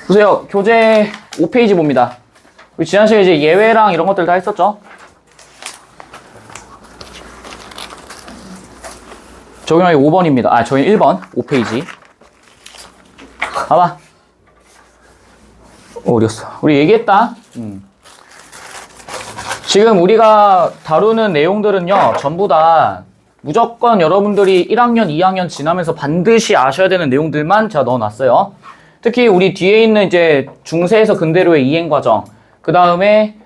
보세요. 교재 5페이지 봅니다. 우리 지난 시간에 이제 예외랑 이런 것들 다 했었죠? 적용하기 5번입니다. 아, 저희 1번 5페이지. 봐봐. 어디였어? 우리 얘기했다. 지금 우리가 다루는 내용들은요, 전부 다 무조건 여러분들이 1학년, 2학년 지나면서 반드시 아셔야 되는 내용들만 제가 넣어놨어요. 특히 우리 뒤에 있는 이제 중세에서 근대로의 이행 과정, 그 다음에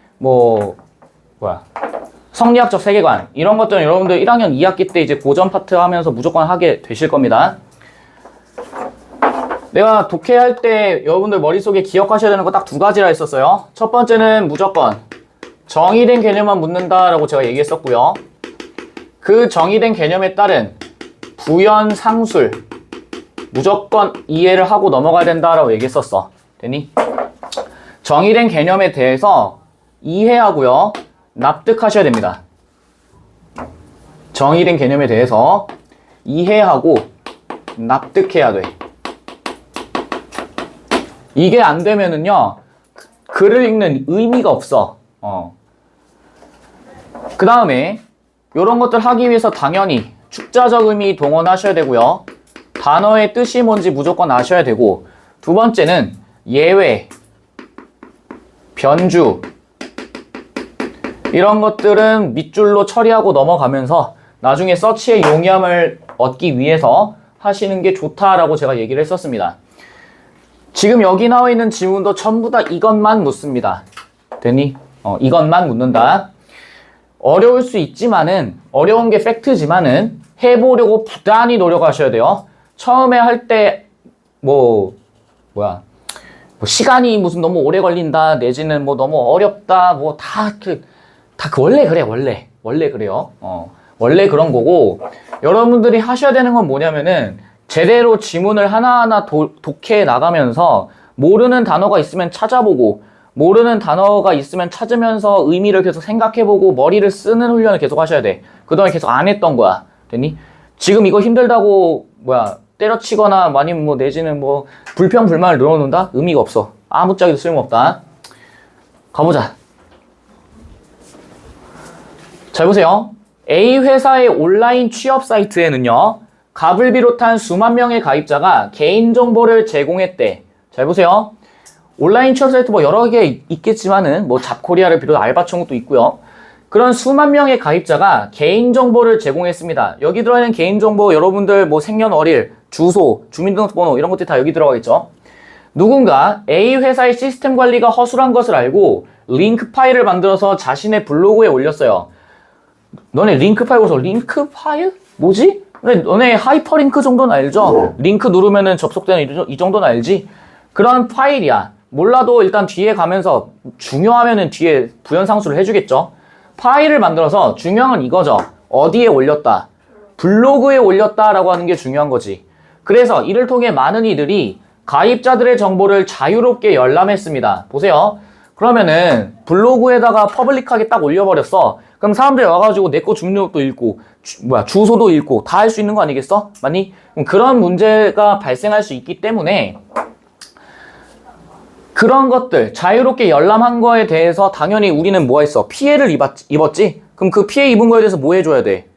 성리학적 세계관, 이런 것들은 여러분들 1학년 2학기 때 이제 고전 파트 하면서 무조건 하게 되실 겁니다. 내가 독해할 때 여러분들 머릿속에 기억하셔야 되는 거 딱 두 가지라 했었어요. 첫 번째는 무조건 정의된 개념만 묻는다라고 제가 얘기했었고요. 그 정의된 개념에 따른 부연 상술 무조건 이해를 하고 넘어가야 된다라고 얘기했었어. 됐니? 정의된 개념에 대해서 이해하고요, 납득하셔야 됩니다. 정의된 개념에 대해서 이해하고 납득해야 돼. 이게 안 되면은요, 글을 읽는 의미가 없어. 그 다음에 이런 것들 하기 위해서 당연히 축자적 의미 동원하셔야 되고요. 단어의 뜻이 뭔지 무조건 아셔야 되고, 두 번째는 예외, 변주, 이런 것들은 밑줄로 처리하고 넘어가면서 나중에 서치의 용이함을 얻기 위해서 하시는 게 좋다라고 제가 얘기를 했었습니다. 지금 여기 나와 있는 지문도 전부 다 이것만 묻습니다. 됐니? 이것만 묻는다. 어려울 수 있지만은, 어려운 게 팩트지만은 해보려고 부단히 노력하셔야 돼요. 처음에 할 때 시간이 무슨 너무 오래 걸린다, 내지는 너무 어렵다, 원래 그래, 원래 그래요. 원래 그런 거고, 여러분들이 하셔야 되는 건 뭐냐면은 제대로 지문을 하나하나 독해해 나가면서 모르는 단어가 있으면 찾아보고, 모르는 단어가 있으면 찾으면서 의미를 계속 생각해보고 머리를 쓰는 훈련을 계속 하셔야 돼. 그동안 계속 안 했던 거야. 됐니? 지금 이거 힘들다고 때려치거나 아니면 내지는 불평 불만을 늘어놓는다? 의미가 없어. 아무짝에도 쓸모없다. 가보자. 잘 보세요. A 회사의 온라인 취업 사이트에는요, 갑을 비롯한 수만 명의 가입자가 개인정보를 제공했대. 잘 보세요. 온라인 취업 사이트 여러 개 있겠지만은 잡코리아를 비롯한 알바천국도 있고요. 그런 수만 명의 가입자가 개인정보를 제공했습니다. 여기 들어있는 개인정보, 여러분들 생년월일, 주소, 주민등록번호 이런 것들이 다 여기 들어가 있죠. 누군가 A 회사의 시스템 관리가 허술한 것을 알고 링크 파일을 만들어서 자신의 블로그에 올렸어요. 너네 링크 파일 보소. 링크 파일? 뭐지? 너네 하이퍼링크 정도는 알죠? 링크 누르면은 접속되는 이 정도는 알지? 그런 파일이야. 몰라도 일단 뒤에 가면서 중요하면은 뒤에 부연상수를 해주겠죠? 파일을 만들어서 중요한 건 이거죠. 어디에 올렸다? 블로그에 올렸다라고 하는 게 중요한 거지. 그래서 이를 통해 많은 이들이 가입자들의 정보를 자유롭게 열람했습니다. 보세요. 그러면은 블로그에다가 퍼블릭하게 딱 올려버렸어. 그럼 사람들이 와가지고 내 거 주민등록도 읽고 주소도 읽고 다 할 수 있는 거 아니겠어? 맞니? 그런 문제가 발생할 수 있기 때문에 그런 것들 자유롭게 열람한 거에 대해서 당연히 우리는 했어? 피해를 입었지? 그럼 그 피해 입은 거에 대해서 뭐 해줘야 돼?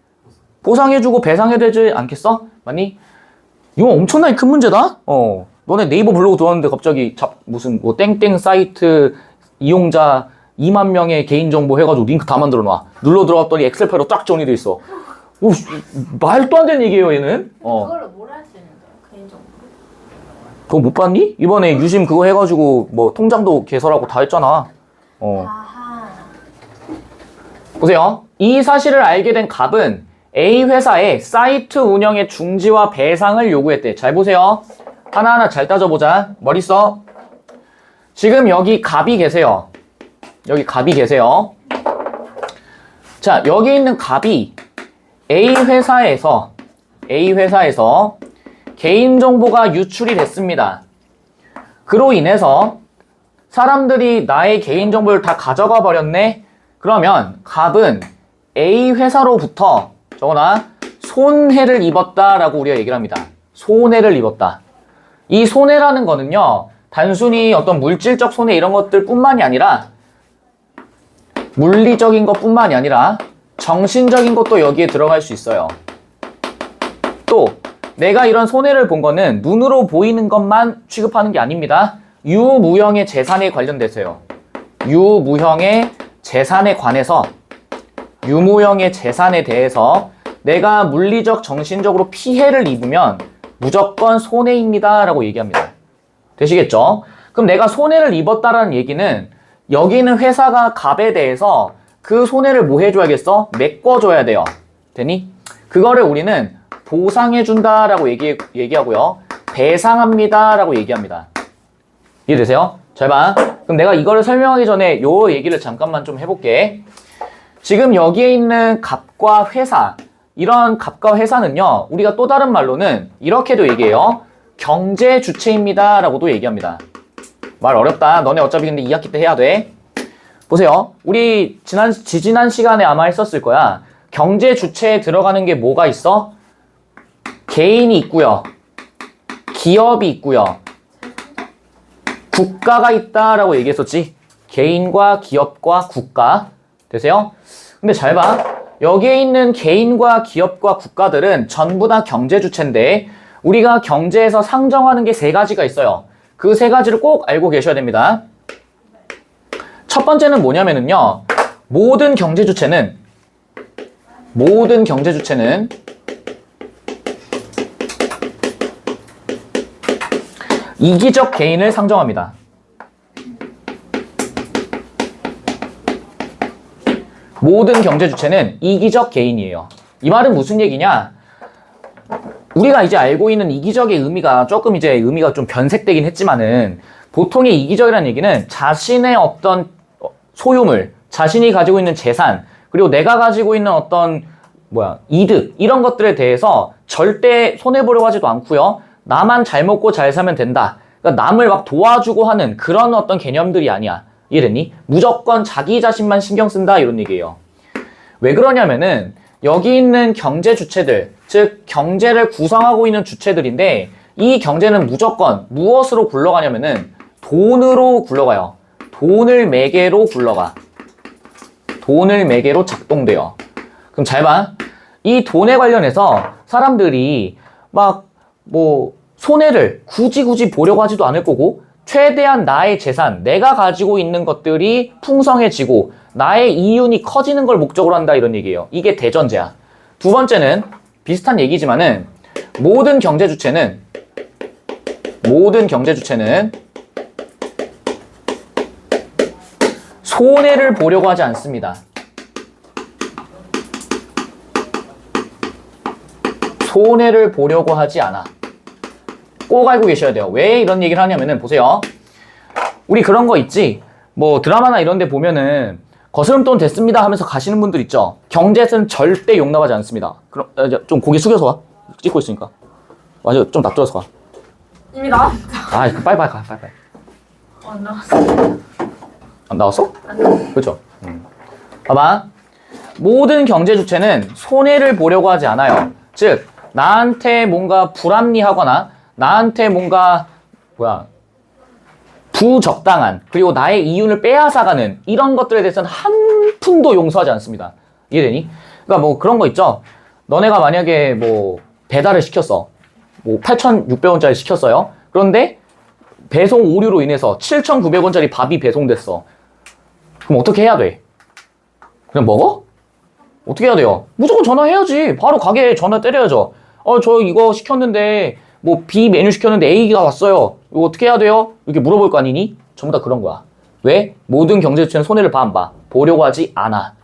보상해주고 배상해야 되지 않겠어? 맞니? 이거 엄청나게 큰 문제다? 너네 네이버 블로그 들어왔는데 갑자기 무슨 땡땡 사이트 이용자 2만 명의 개인정보 해가지고 링크 다 만들어 놔. 눌러 들어갔더니 엑셀 파일로 쫙 정리돼 있어. 말도 안 되는 얘기예요, 얘는. 그걸로 뭘 할 수 있는 거야? 개인정보. 그거 못 봤니? 이번에 유심 그거 해가지고 통장도 개설하고 다 했잖아. 아하. 보세요. 이 사실을 알게 된 갑은 A 회사에 사이트 운영의 중지와 배상을 요구했대. 잘 보세요. 하나하나 잘 따져보자. 머리 써. 지금 여기 갑이 계세요. 여기 갑이 계세요. 자, 여기 있는 갑이 A 회사에서 개인정보가 유출이 됐습니다. 그로 인해서 사람들이 나의 개인정보를 다 가져가 버렸네? 그러면 갑은 A 회사로부터 손해를 입었다라고 우리가 얘기를 합니다. 손해를 입었다. 이 손해라는 거는요, 단순히 어떤 물질적 손해 이런 것들 뿐만이 아니라 물리적인 것 뿐만이 아니라 정신적인 것도 여기에 들어갈 수 있어요. 또 내가 이런 손해를 본 거는 눈으로 보이는 것만 취급하는 게 아닙니다. 유무형의 재산에 관련돼서요. 유무형의 재산에 관해서 유무형의 재산에 대해서 내가 물리적, 정신적으로 피해를 입으면 무조건 손해입니다 라고 얘기합니다. 되시겠죠? 그럼 내가 손해를 입었다라는 얘기는 여기 있는 회사가 갑에 대해서 그 손해를 뭐 해줘야겠어? 메꿔줘야 돼요. 되니? 그거를 우리는 보상해준다라고 얘기하고요. 배상합니다라고 얘기합니다. 이해되세요? 잘 봐. 그럼 내가 이거를 설명하기 전에 요 얘기를 잠깐만 좀 해볼게. 지금 여기에 있는 갑과 회사, 이런 갑과 회사는요, 우리가 또 다른 말로는 이렇게도 얘기해요. 경제 주체입니다 라고도 얘기합니다. 말 어렵다. 너네 어차피 근데 2학기 때 해야 돼. 보세요. 우리 지지난 시간에 아마 했었을 거야. 경제 주체에 들어가는 게 뭐가 있어? 개인이 있고요. 기업이 있고요. 국가가 있다라고 얘기했었지. 개인과 기업과 국가. 되세요? 근데 잘 봐. 여기에 있는 개인과 기업과 국가들은 전부 다 경제 주체인데 우리가 경제에서 상정하는 게 세 가지가 있어요. 그 세 가지를 꼭 알고 계셔야 됩니다. 첫 번째는 뭐냐면은요. 모든 경제 주체는 이기적 개인을 상정합니다. 모든 경제 주체는 이기적 개인이에요. 이 말은 무슨 얘기냐? 우리가 이제 알고 있는 이기적의 의미가 조금 이제 의미가 좀 변색되긴 했지만은 보통의 이기적이라는 얘기는 자신의 어떤 소유물, 자신이 가지고 있는 재산, 그리고 내가 가지고 있는 어떤 이득 이런 것들에 대해서 절대 손해보려고 하지도 않고요. 나만 잘 먹고 잘 살면 된다. 그러니까 남을 막 도와주고 하는 그런 어떤 개념들이 아니야. 이해됐니? 무조건 자기 자신만 신경 쓴다 이런 얘기예요. 왜 그러냐면은 여기 있는 경제 주체들, 즉 경제를 구성하고 있는 주체들인데 이 경제는 무조건 무엇으로 굴러가냐면은 돈으로 굴러가요. 돈을 매개로 굴러가. 돈을 매개로 작동돼요. 그럼 잘 봐. 이 돈에 관련해서 사람들이 막 손해를 굳이 보려고 하지도 않을 거고 최대한 나의 재산, 내가 가지고 있는 것들이 풍성해지고 나의 이윤이 커지는 걸 목적으로 한다 이런 얘기예요. 이게 대전제야. 두 번째는 비슷한 얘기지만은 모든 경제 주체는 손해를 보려고 하지 않습니다. 손해를 보려고 하지 않아. 꼭 알고 계셔야 돼요. 왜 이런 얘기를 하냐면은 보세요. 우리 그런 거 있지? 드라마나 이런 데 보면은 거스름돈 됐습니다 하면서 가시는 분들 있죠? 경제에서는 절대 용납하지 않습니다. 그럼 좀 고개 숙여서 와. 찍고 있으니까. 맞아, 좀 놔둬서 와. 이미 나왔다. 빨리 가. 안 나왔어. 안 나왔어? 안 나왔어. 그렇죠. 봐봐. 모든 경제 주체는 손해를 보려고 하지 않아요. 즉 나한테 뭔가 불합리하거나 나한테 뭔가 부적당한 그리고 나의 이윤을 빼앗아가는 이런 것들에 대해서는 한 푼도 용서하지 않습니다. 이해되니? 그러니까 그런 거 있죠. 너네가 만약에 배달을 시켰어. 8,600원짜리 시켰어요. 그런데 배송 오류로 인해서 7,900원짜리 밥이 배송됐어. 그럼 어떻게 해야 돼? 그냥 먹어? 어떻게 해야 돼요? 무조건 전화해야지. 바로 가게에 전화 때려야죠. 저 이거 시켰는데 B 메뉴 시켰는데 A가 왔어요. 이거 어떻게 해야 돼요? 이렇게 물어볼 거 아니니? 전부 다 그런 거야. 왜? 모든 경제주체는 손해를 봐, 안 봐? 보려고 하지 않아.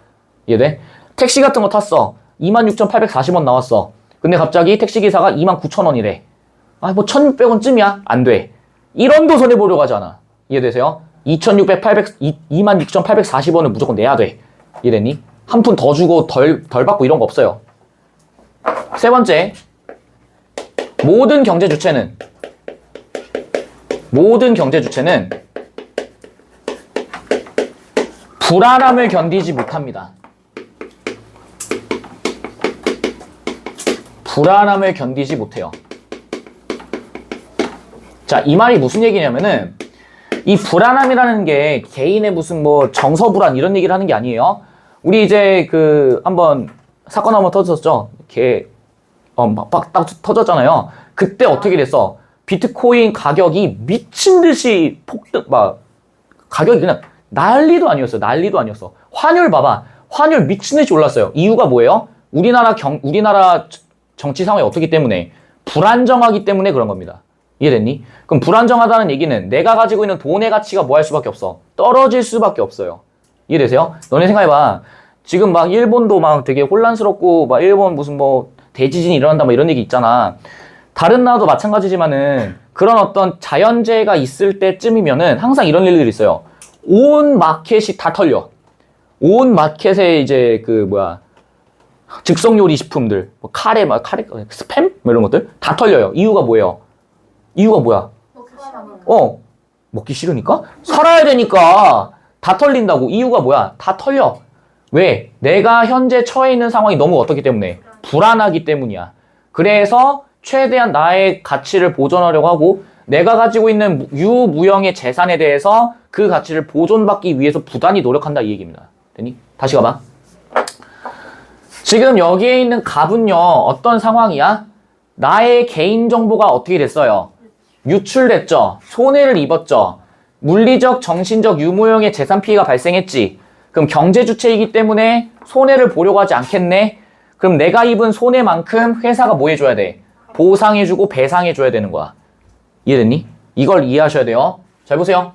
이해돼? 택시 같은 거 탔어. 26,840원 나왔어. 근데 갑자기 택시기사가 29,000원이래. 1,600원쯤이야? 안 돼. 1원도 손해 보려고 하지 않아. 이해되세요? 26,840원을 무조건 내야 돼. 이해됐니? 한 푼 더 주고 덜 받고 이런 거 없어요. 세 번째, 모든 경제 주체는 불안함을 견디지 못합니다. 불안함을 견디지 못해요. 자, 이 말이 무슨 얘기냐면은 이 불안함이라는 게 개인의 무슨 뭐 정서불안 이런 얘기를 하는 게 아니에요. 우리 이제 그 한번 사건 한번 터졌었죠. 막 딱 터졌잖아요. 그때 어떻게 됐어? 비트코인 가격이 미친 듯이 폭등, 막 가격이 그냥 난리도 아니었어. 난리도 아니었어. 환율 봐봐. 환율 미친 듯이 올랐어요. 이유가 뭐예요? 우리나라 정치 상황이 어떻기 때문에 불안정하기 때문에 그런 겁니다. 이해됐니? 그럼 불안정하다는 얘기는 내가 가지고 있는 돈의 가치가 뭐 할 수밖에 없어? 떨어질 수밖에 없어요. 이해되세요? 너네 생각해봐. 지금 막 일본도 막 되게 혼란스럽고 막 일본 무슨 뭐 대지진이 일어난다 뭐 이런 얘기 있잖아. 다른 나라도 마찬가지지만은 그런 어떤 자연재해가 있을 때쯤이면은 항상 이런 일들이 있어요. 온 마켓이 다 털려. 온 마켓에 이제 그 뭐야 즉석 요리 식품들, 뭐 카레 스팸 뭐 이런 것들 다 털려요. 이유가 뭐예요? 이유가 뭐야? 먹기 싫으니까? 살아야 되니까 다 털린다고. 이유가 뭐야? 다 털려. 왜? 내가 현재 처해 있는 상황이 너무 어떻기 때문에? 불안하기 때문이야. 그래서 최대한 나의 가치를 보존하려고 하고 내가 가지고 있는 유무형의 재산에 대해서 그 가치를 보존받기 위해서 부단히 노력한다 이 얘기입니다. 되니? 다시 가봐. 지금 여기에 있는 갑은요 어떤 상황이야? 나의 개인정보가 어떻게 됐어요? 유출됐죠? 손해를 입었죠? 물리적, 정신적 유무형의 재산 피해가 발생했지? 그럼 경제주체이기 때문에 손해를 보려고 하지 않겠네? 그럼 내가 입은 손해만큼 회사가 뭐 해줘야 돼? 보상해주고 배상해줘야 되는 거야. 이해됐니? 이걸 이해하셔야 돼요. 잘 보세요.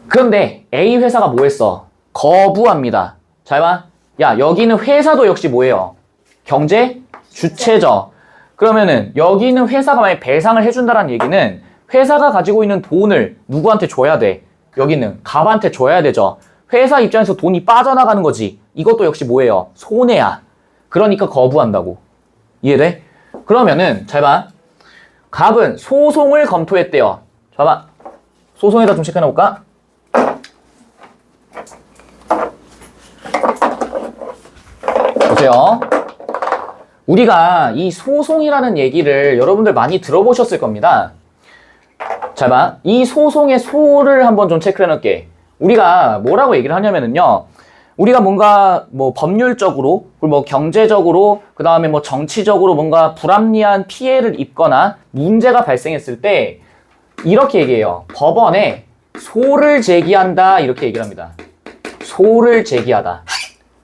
그런데 A 회사가 뭐 했어? 거부합니다. 잘 봐. 야, 여기는 회사도 역시 뭐예요? 경제 주체죠. 그러면은 여기 있는 회사가 만약 배상을 해준다는 얘기는 회사가 가지고 있는 돈을 누구한테 줘야 돼? 여기는 갑한테 줘야 되죠. 회사 입장에서 돈이 빠져나가는 거지. 이것도 역시 뭐예요? 손해야. 그러니까 거부한다고. 이해돼? 그러면은 잘 봐. 갑은 소송을 검토했대요. 봐봐. 소송에다 좀 체크해볼까? 보세요. 우리가 이 소송이라는 얘기를 여러분들 많이 들어보셨을 겁니다. 잘 봐. 이 소송의 소를 한번 좀 체크해 놓을게. 우리가 뭐라고 얘기를 하냐면은요. 우리가 뭔가 뭐 법률적으로, 그리고 뭐 경제적으로, 그 다음에 뭐 정치적으로 뭔가 불합리한 피해를 입거나 문제가 발생했을 때 이렇게 얘기해요. 법원에 소를 제기한다 이렇게 얘기를 합니다. 소를 제기하다.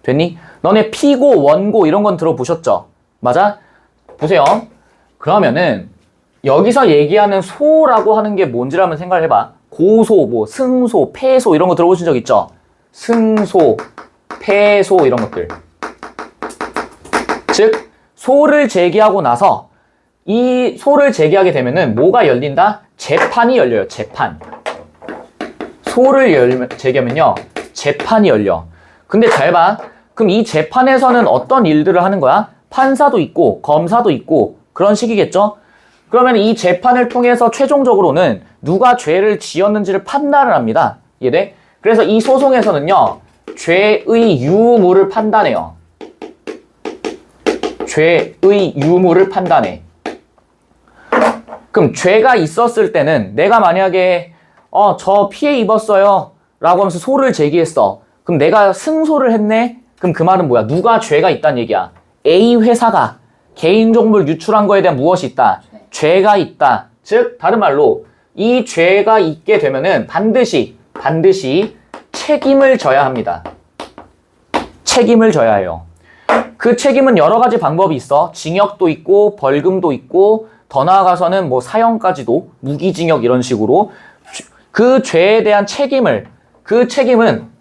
됐니? 너네 피고, 원고 이런 건 들어보셨죠? 맞아? 보세요. 그러면은 여기서 얘기하는 소라고 하는 게 뭔지를 한번 생각을 해봐. 고소, 뭐 승소, 패소 이런 거 들어보신 적 있죠? 승소, 패소 이런 것들. 즉 소를 제기하고 나서 이 소를 제기하게 되면은 뭐가 열린다? 재판이 열려요. 재판. 소를 제기하면요. 재판이 열려. 근데 잘 봐. 그럼 이 재판에서는 어떤 일들을 하는 거야? 판사도 있고 검사도 있고 그런 식이겠죠? 그러면 이 재판을 통해서 최종적으로는 누가 죄를 지었는지를 판단을 합니다. 이해돼? 그래서 이 소송에서는요. 죄의 유무를 판단해요. 죄의 유무를 판단해. 그럼 죄가 있었을 때는 내가 만약에 저 피해 입었어요 라고 하면서 소를 제기했어. 그럼 내가 승소를 했네? 그럼 그 말은 뭐야? 누가 죄가 있다는 얘기야. A 회사가 개인정보를 유출한 거에 대한 무엇이 있다? 죄가 있다. 즉 다른 말로 이 죄가 있게 되면은 반드시 책임을 져야 합니다. 책임을 져야 해요. 그 책임은 여러 가지 방법이 있어. 징역도 있고 벌금도 있고 더 나아가서는 뭐 사형까지도 무기징역 이런 식으로 그 죄에 대한 책임은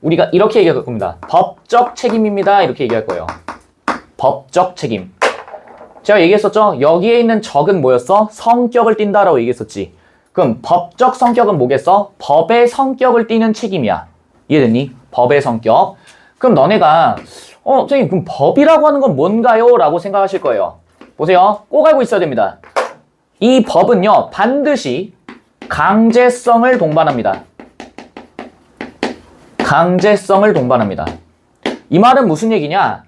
우리가 이렇게 얘기할 겁니다. 법적 책임입니다. 이렇게 얘기할 거예요. 법적 책임. 제가 얘기했었죠? 여기에 있는 적은 뭐였어? 성격을 띈다라고 얘기했었지. 그럼 법적 성격은 뭐겠어? 법의 성격을 띠는 책임이야. 이해됐니? 법의 성격. 그럼 너네가 선생님 그럼 법이라고 하는 건 뭔가요? 라고 생각하실 거예요. 보세요. 꼭 알고 있어야 됩니다. 이 법은요. 반드시 강제성을 동반합니다. 강제성을 동반합니다. 이 말은 무슨 얘기냐?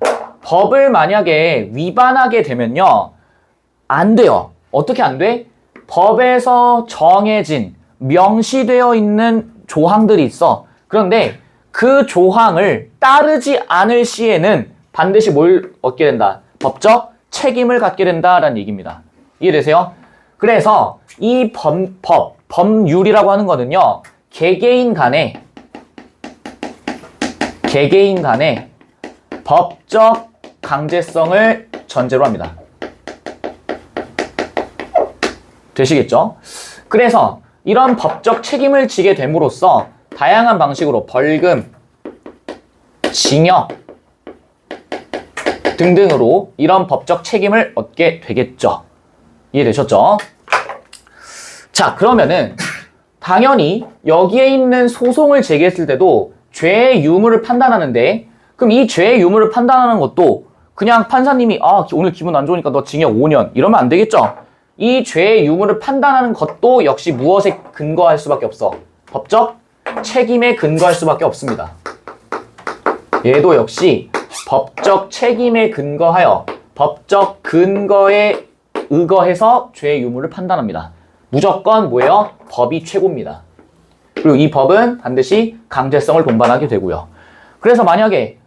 법을 만약에 위반하게 되면요. 안 돼요. 어떻게 안 돼? 법에서 정해진, 명시되어 있는 조항들이 있어. 그런데 그 조항을 따르지 않을 시에는 반드시 뭘 얻게 된다? 법적 책임을 갖게 된다라는 얘기입니다. 이해되세요? 그래서 이 법률이라고 하는 거는요, 개개인 간에 법적 강제성을 전제로 합니다. 되시겠죠? 그래서 이런 법적 책임을 지게 됨으로써 다양한 방식으로 벌금, 징역 등등으로 이런 법적 책임을 얻게 되겠죠. 이해되셨죠? 자, 그러면은 당연히 여기에 있는 소송을 제기했을 때도 죄의 유무를 판단하는데, 그럼 이 죄의 유무를 판단하는 것도 그냥 판사님이 오늘 기분 안 좋으니까 너 징역 5년 이러면 안 되겠죠? 이 죄의 유무를 판단하는 것도 역시 무엇에 근거할 수밖에 없어? 법적 책임에 근거할 수밖에 없습니다. 얘도 역시 법적 책임에 근거하여 법적 근거에 의거해서 죄의 유무를 판단합니다. 무조건 뭐예요? 법이 최고입니다. 그리고 이 법은 반드시 강제성을 동반하게 되고요. 그래서 만약에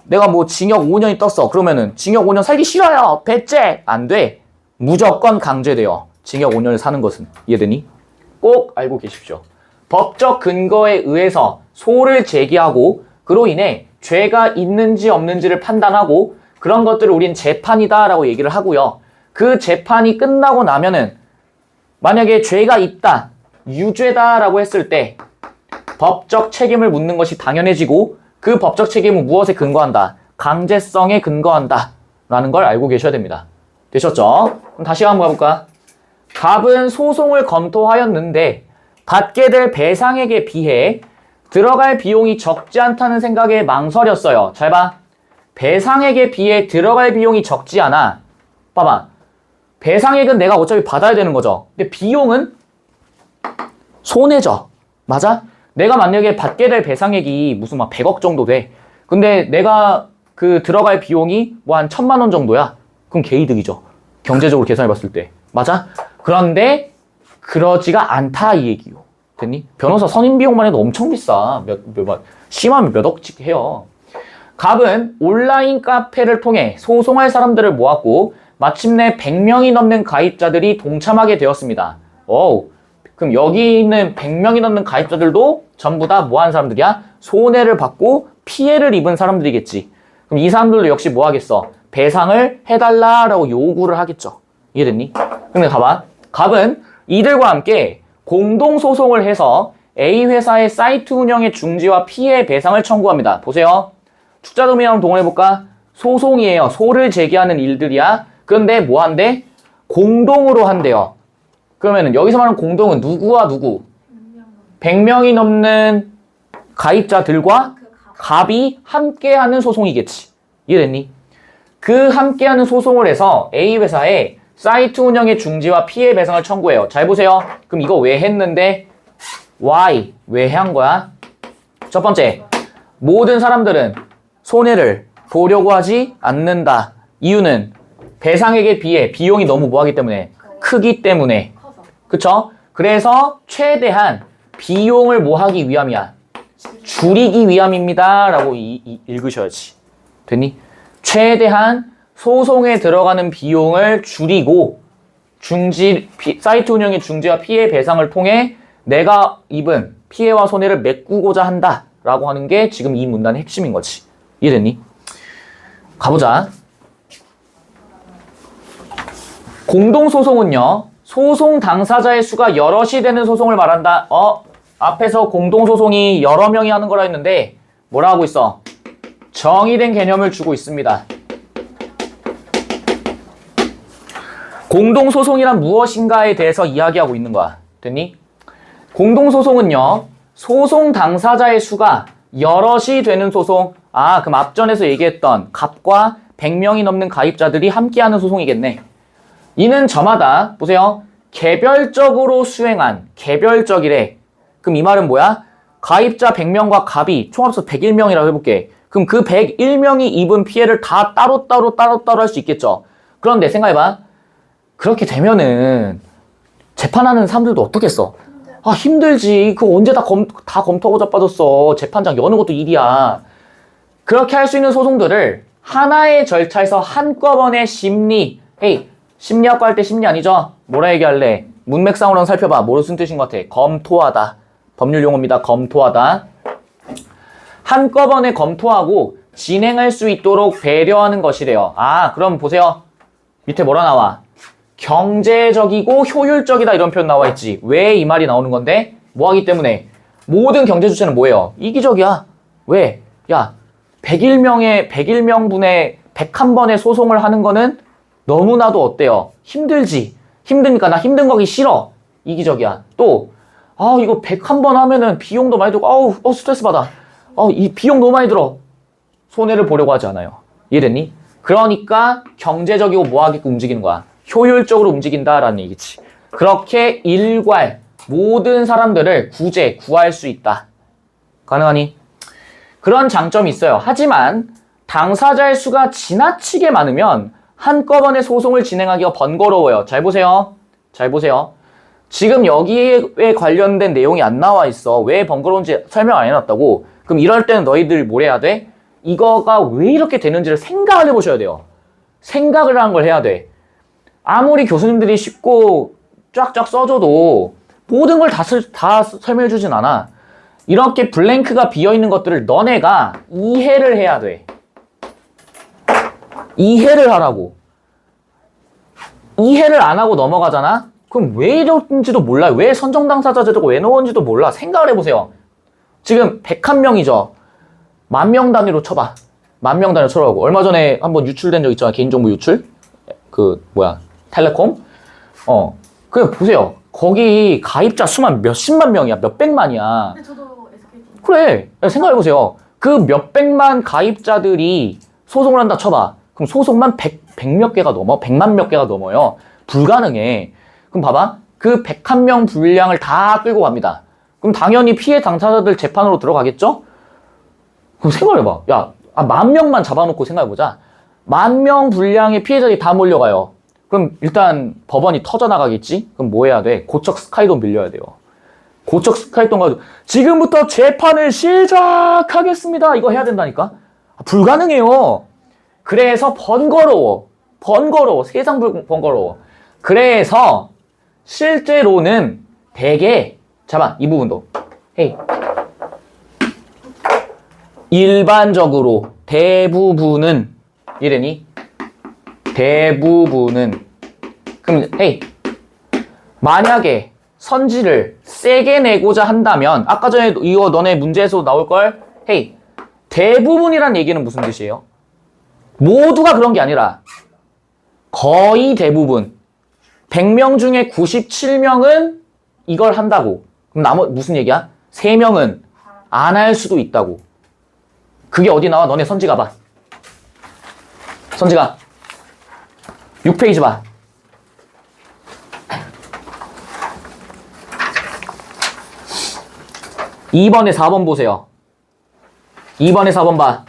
내가 뭐 징역 5년이 떴어. 그러면은 징역 5년 살기 싫어요. 배째! 안 돼. 무조건 강제돼요. 징역 5년을 사는 것은. 이해되니? 꼭 알고 계십시오. 법적 근거에 의해서 소를 제기하고 그로 인해 죄가 있는지 없는지를 판단하고 그런 것들을 우린 재판이다 라고 얘기를 하고요. 그 재판이 끝나고 나면은 만약에 죄가 있다, 유죄다 라고 했을 때 법적 책임을 묻는 것이 당연해지고 그 법적 책임은 무엇에 근거한다? 강제성에 근거한다 라는 걸 알고 계셔야 됩니다. 되셨죠? 그럼 다시 한번 가볼까? 갑은 소송을 검토하였는데 받게 될 배상액에 비해 들어갈 비용이 적지 않다는 생각에 망설였어요. 잘 봐. 배상액에 비해 들어갈 비용이 적지 않아. 봐봐. 배상액은 내가 어차피 받아야 되는 거죠. 근데 비용은 손해죠. 맞아? 내가 만약에 받게 될 배상액이 무슨 막 100억 정도 돼. 근데 내가 그 들어갈 비용이 뭐 한 1,000만 원 정도야. 그럼 개이득이죠. 경제적으로 계산해 봤을 때. 맞아? 그런데 그러지가 않다 이 얘기요. 됐니? 변호사 선임 비용만 해도 엄청 비싸. 심하면 몇 억씩 해요. 갑은 온라인 카페를 통해 소송할 사람들을 모았고 마침내 100명이 넘는 가입자들이 동참하게 되었습니다. 오우. 그럼 여기 있는 100명이 넘는 가입자들도 전부 다 뭐 하는 사람들이야? 손해를 받고 피해를 입은 사람들이겠지. 그럼 이 사람들도 역시 뭐 하겠어? 배상을 해달라라고 요구를 하겠죠. 이해됐니? 근데 가봐. 갑은 이들과 함께 공동소송을 해서 A 회사의 사이트 운영의 중지와 피해 배상을 청구합니다. 보세요. 축자금이랑 한번 동원해볼까? 소송이에요. 소를 제기하는 일들이야. 그런데 뭐 한대? 공동으로 한대요. 그러면은 여기서 말하는 공동은 누구와 누구? 100명이 넘는 가입자들과 갑이 함께하는 소송이겠지. 이해됐니? 그 함께하는 소송을 해서 A 회사에 사이트 운영의 중지와 피해 배상을 청구해요. 잘 보세요. 그럼 이거 왜 했는데? Why? 왜 한 거야? 첫 번째, 모든 사람들은 손해를 보려고 하지 않는다. 이유는 배상액에 비해 비용이 너무 뭐하기 때문에 크기 때문에. 그쵸? 그래서 최대한 비용을 뭐하기 위함이야? 줄이기 위함입니다. 라고 읽으셔야지. 됐니? 최대한 소송에 들어가는 비용을 줄이고 사이트 운영의 중지와 피해 배상을 통해 내가 입은 피해와 손해를 메꾸고자 한다 라고 하는 게 지금 이 문단의 핵심인 거지. 이해됐니? 가보자. 공동소송은요, 소송 당사자의 수가 여럿이 되는 소송을 말한다. 앞에서 공동소송이 여러 명이 하는 거라 했는데 뭐라 하고 있어? 정의된 개념을 주고 있습니다. 공동소송이란 무엇인가에 대해서 이야기하고 있는 거야. 됐니? 공동소송은요, 소송 당사자의 수가 여럿이 되는 소송. 그럼 앞전에서 얘기했던 갑과 100명이 넘는 가입자들이 함께하는 소송이겠네. 이는 저마다 보세요. 개별적으로 수행한 개별적이래. 그럼 이 말은 뭐야? 가입자 100명과 갑이 총 합쳐서 101명이라고 해볼게. 그럼 그 101명이 입은 피해를 다 따로따로 할 수 있겠죠. 그런데 생각해봐. 그렇게 되면은 재판하는 사람들도 어떻겠어? 아, 힘들지. 그거 언제 다 검토하고 자빠졌어. 재판장 여는 것도 일이야. 그렇게 할 수 있는 소송들을 하나의 절차에서 한꺼번에 심리학과 할 때 심리 아니죠? 뭐라 얘기할래? 문맥상으로 살펴봐. 무슨 뜻인 것 같아? 검토하다. 법률 용어입니다. 검토하다. 한꺼번에 검토하고 진행할 수 있도록 배려하는 것이래요. 아, 그럼 보세요. 밑에 뭐라 나와? 경제적이고 효율적이다 이런 표현 나와 있지. 왜 이 말이 나오는 건데? 뭐 하기 때문에? 모든 경제 주체는 뭐예요? 이기적이야. 왜? 야, 101명분의 101번의 소송을 하는 거는 너무나도 어때요? 힘들지. 힘드니까 나 힘든 거기 싫어. 이기적이야. 또, 아, 이거 101번 하면은 비용도 많이 들고, 아우, 스트레스 받아. 이 비용 너무 많이 들어. 손해를 보려고 하지 않아요. 이해됐니? 그러니까 경제적이고 뭐하게끔 움직이는 거야. 효율적으로 움직인다라는 얘기지. 그렇게 모든 사람들을 구할 수 있다. 가능하니? 그런 장점이 있어요. 하지만 당사자의 수가 지나치게 많으면 한꺼번에 소송을 진행하기가 번거로워요. 잘 보세요. 지금 여기에 관련된 내용이 안 나와 있어. 왜 번거로운지 설명 안 해놨다고. 그럼 이럴 때는 너희들 뭘 해야 돼? 이거가 왜 이렇게 되는지를 생각을 해보셔야 돼요. 생각을 하는 걸 해야 돼. 아무리 교수님들이 쉽고 쫙쫙 써줘도 모든 걸 다 설명해 주진 않아. 이렇게 블랭크가 비어있는 것들을 너네가 이해를 해야 돼. 이해를 하라고. 이해를 안 하고 넘어가잖아? 그럼 왜 이런지도 몰라. 왜 선정 당사자 제도가 왜 나오는지도 몰라. 생각을 해보세요. 지금 101명이죠. 10,000명 단위로 쳐봐. 10,000명 단위로 쳐라고. 얼마 전에 한번 유출된 적 있잖아. 개인정보 유출. 텔레콤. 그냥 보세요. 거기 가입자 수만 몇십만 명이야. 몇백만이야. 근데 저도 SKT. 그래. 생각해보세요. 그 몇백만 가입자들이 소송을 한다 쳐봐. 그럼 소송만 100몇 개가 넘어. 100만 몇 개가 넘어요. 불가능해. 그럼 봐봐. 그 101명 분량을 다 끌고 갑니다. 그럼 당연히 피해 당사자들 재판으로 들어가겠죠? 그럼 생각해봐. 야, 10,000명만 잡아놓고 생각해보자. 10,000명 분량의 피해자들이 다 몰려가요. 그럼 일단 법원이 터져나가겠지? 그럼 뭐 해야 돼? 고척 스카이돔 빌려야 돼요. 고척 스카이돔 가지고 지금부터 재판을 시작하겠습니다. 이거 해야 된다니까? 불가능해요. 그래서 번거로워. 세상 번거로워. 그래서 실제로는 대개 이 부분도 일반적으로 대부분은 이래니? 대부분은 그럼 만약에 선지를 세게 내고자 한다면 아까 전에 이거 너네 문제에서 나올걸? 대부분이란 얘기는 무슨 뜻이에요? 모두가 그런 게 아니라 거의 대부분 100명 중에 97명은 이걸 한다고. 그럼 무슨 얘기야? 3명은 안 할 수도 있다고. 그게 어디 나와? 너네 선지 가봐. 선지가 6페이지 봐. 2번에 4번 보세요. 2번에 4번 봐.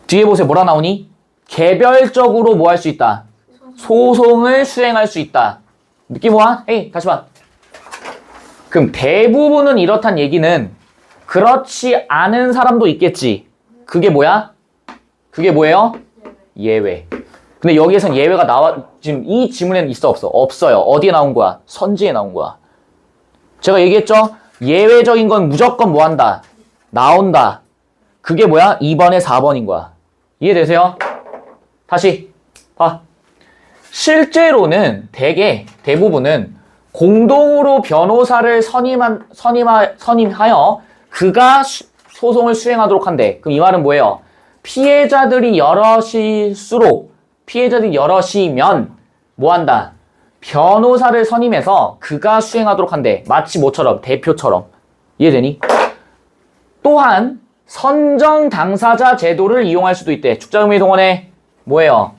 뒤에 보세요. 뭐라 나오니? 개별적으로 뭐 할 수 있다? 소송을 수행할 수 있다. 느낌 와? 다시 봐. 그럼 대부분은 이렇단 얘기는 그렇지 않은 사람도 있겠지. 그게 뭐야? 그게 뭐예요? 예외. 근데 여기에선 예외가 지금 이 지문에는 있어 없어? 없어요. 어디에 나온 거야? 선지에 나온 거야. 제가 얘기했죠? 예외적인 건 무조건 뭐 한다? 나온다. 그게 뭐야? 2번에 4번인 거야. 이해되세요? 다시 봐. 실제로는 대부분은 공동으로 변호사를 선임하여 그가 소송을 수행하도록 한대. 그럼 이 말은 뭐예요? 피해자들이 여럿이면 뭐 한다? 변호사를 선임해서 그가 수행하도록 한대. 마치 뭐처럼? 대표처럼. 이해되니? 또한 선정 당사자 제도를 이용할 수도 있대. 축자금융동원에 뭐예요?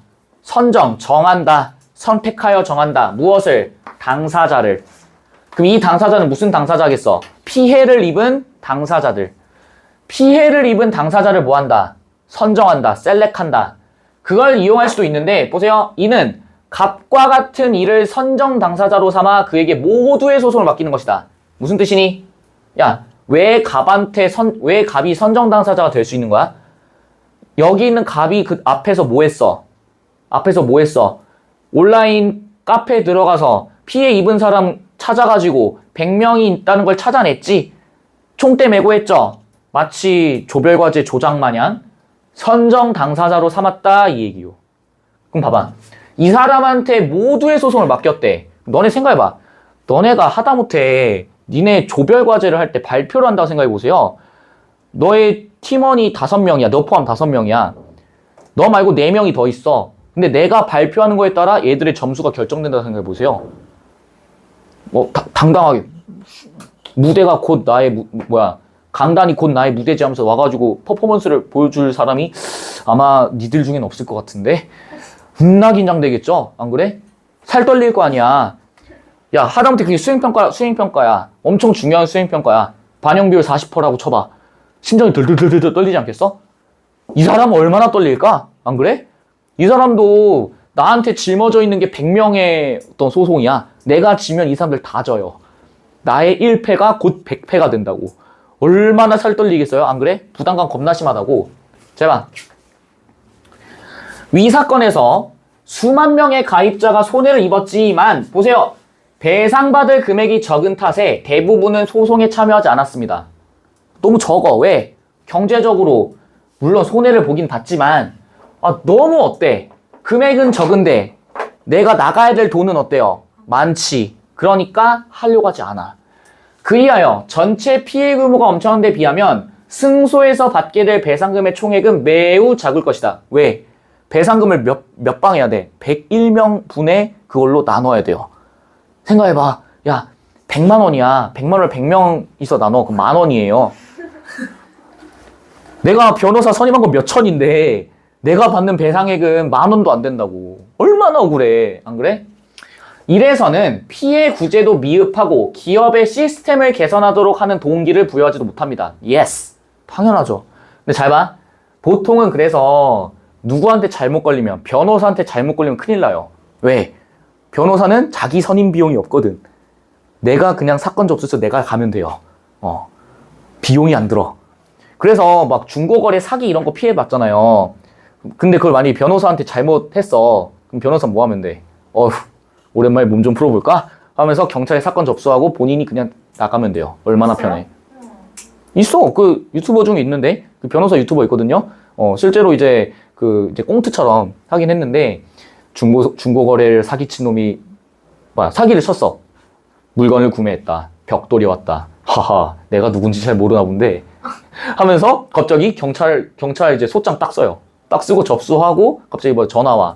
정한다. 선택하여 정한다. 무엇을? 당사자를. 그럼 이 당사자는 무슨 당사자겠어? 피해를 입은 당사자들. 피해를 입은 당사자를 뭐 한다? 선정한다. 셀렉한다. 그걸 이용할 수도 있는데 보세요. 이는 갑과 같은 일을 선정 당사자로 삼아 그에게 모두의 소송을 맡기는 것이다. 무슨 뜻이니? 야, 왜 갑이 선정 당사자가 될 수 있는 거야? 여기 있는 갑이 그 앞에서 뭐 했어? 온라인 카페에 들어가서 피해 입은 사람 찾아가지고 100명이 있다는 걸 찾아냈지? 총대 메고 했죠? 마치 조별과제 조작 마냥 선정 당사자로 삼았다 이 얘기요. 그럼 봐봐. 이 사람한테 모두의 소송을 맡겼대. 너네 생각해봐. 너네가 하다못해 니네 조별과제를 할 때 발표를 한다고 생각해보세요. 너의 팀원이 5명이야. 너 포함 5명이야. 너 말고 4명이 더 있어. 근데 내가 발표하는 거에 따라 얘들의 점수가 결정된다고 생각해보세요. 뭐 당당하게 무대가 곧 나의 강단이 곧 나의 무대지 하면서 와가지고 퍼포먼스를 보여줄 사람이 아마 니들 중엔 없을 것 같은데 겁나 긴장되겠죠? 안 그래? 살 떨릴 거 아니야. 야, 하다못해 그게 수행평가야. 엄청 중요한 수행평가야. 반영 비율 40%라고 쳐봐. 심장이 덜덜덜덜 떨리지 않겠어? 이 사람은 얼마나 떨릴까? 안 그래? 이 사람도 나한테 짊어져 있는 게 100명의 어떤 소송이야. 내가 지면 이 사람들 다 져요. 나의 1패가 곧 100패가 된다고. 얼마나 살 떨리겠어요? 안 그래? 부담감 겁나 심하다고. 제발. 위 사건에서 수만 명의 가입자가 손해를 입었지만 보세요. 배상받을 금액이 적은 탓에 대부분은 소송에 참여하지 않았습니다. 너무 적어. 왜? 경제적으로 물론 손해를 보긴 봤지만 너무 어때? 금액은 적은데 내가 나가야 될 돈은 어때요? 많지. 그러니까 하려고 하지 않아. 그리하여 전체 피해 규모가 엄청난 데 비하면 승소에서 받게 될 배상금의 총액은 매우 작을 것이다. 왜? 배상금을 몇 방 해야 돼? 101명 분의 그걸로 나눠야 돼요. 생각해봐. 야, 100만 원이야. 100만 원을 100명이서 나눠. 그럼 10,000원이에요. 내가 변호사 선임한 건 몇 천인데 내가 받는 배상액은 10,000원도 안 된다고. 얼마나 억울해. 안 그래? 이래서는 피해 구제도 미흡하고 기업의 시스템을 개선하도록 하는 동기를 부여하지도 못합니다. Yes. 당연하죠. 근데 잘 봐. 보통은 그래서 누구한테 잘못 걸리면 변호사한테 잘못 걸리면 큰일 나요. 왜? 변호사는 자기 선임 비용이 없거든. 내가 그냥 사건 접수해서 내가 가면 돼요. 비용이 안 들어. 그래서 막 중고거래 사기 이런 거 피해봤잖아요. 근데 그걸 만약에 변호사한테 잘못했어. 그럼 변호사 뭐 하면 돼? 오랜만에 몸 좀 풀어볼까? 하면서 경찰에 사건 접수하고 본인이 그냥 나가면 돼요. 얼마나 편해. 있어. 그 유튜버 중에 있는데 그 변호사 유튜버 있거든요. 실제로 이제 이제 꽁트처럼 하긴 했는데 중고거래를 사기친 놈이 사기를 쳤어. 물건을 구매했다. 벽돌이 왔다. 하하, 내가 누군지 잘 모르나 본데 하면서 갑자기 경찰 이제 소장 딱 써요. 딱 쓰고 접수하고 갑자기 전화 와.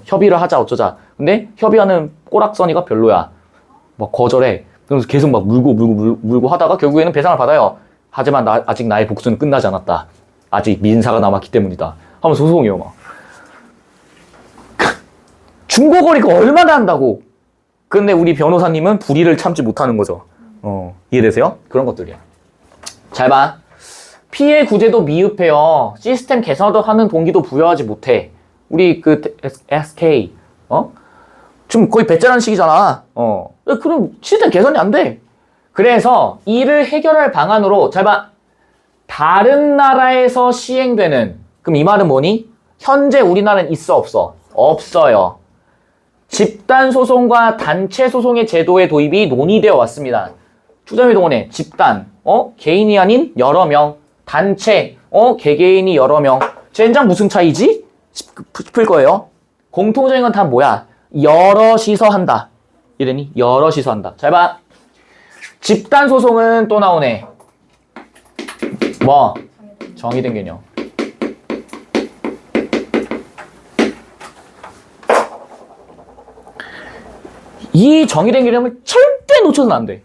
협의를 하자 어쩌자. 근데 협의하는 꼬락서니가 별로야. 거절해. 그래서 계속 물고 하다가 결국에는 배상을 받아요. 하지만 아직 나의 복수는 끝나지 않았다. 아직 민사가 남았기 때문이다. 하면서 소송해요, 막. 중고거래가 얼마나 한다고. 근데 우리 변호사님은 불의를 참지 못하는 거죠. 이해되세요? 그런 것들이야. 잘 봐. 피해 구제도 미흡해요. 시스템 개선도 하는 동기도 부여하지 못해. 우리 SK, 지금 거의 배째라는 시기잖아. 그럼 시스템 개선이 안 돼. 그래서 이를 해결할 방안으로, 잘 봐. 다른 나라에서 시행되는, 그럼 이 말은 뭐니? 현재 우리나라는 있어, 없어? 없어요. 집단소송과 단체소송의 제도의 도입이 논의되어 왔습니다. 투자회동원에 집단, 개인이 아닌 여러 명, 단체, 개개인이 여러 명. 젠장 무슨 차이지? 싶을 거예요. 공통적인 건 다 뭐야? 여럿이서 한다. 이러니 여럿이서 한다. 잘 봐. 집단소송은 또 나오네. 정의된 개념. 이 정의된 개념을 절대 놓쳐서는 안 돼.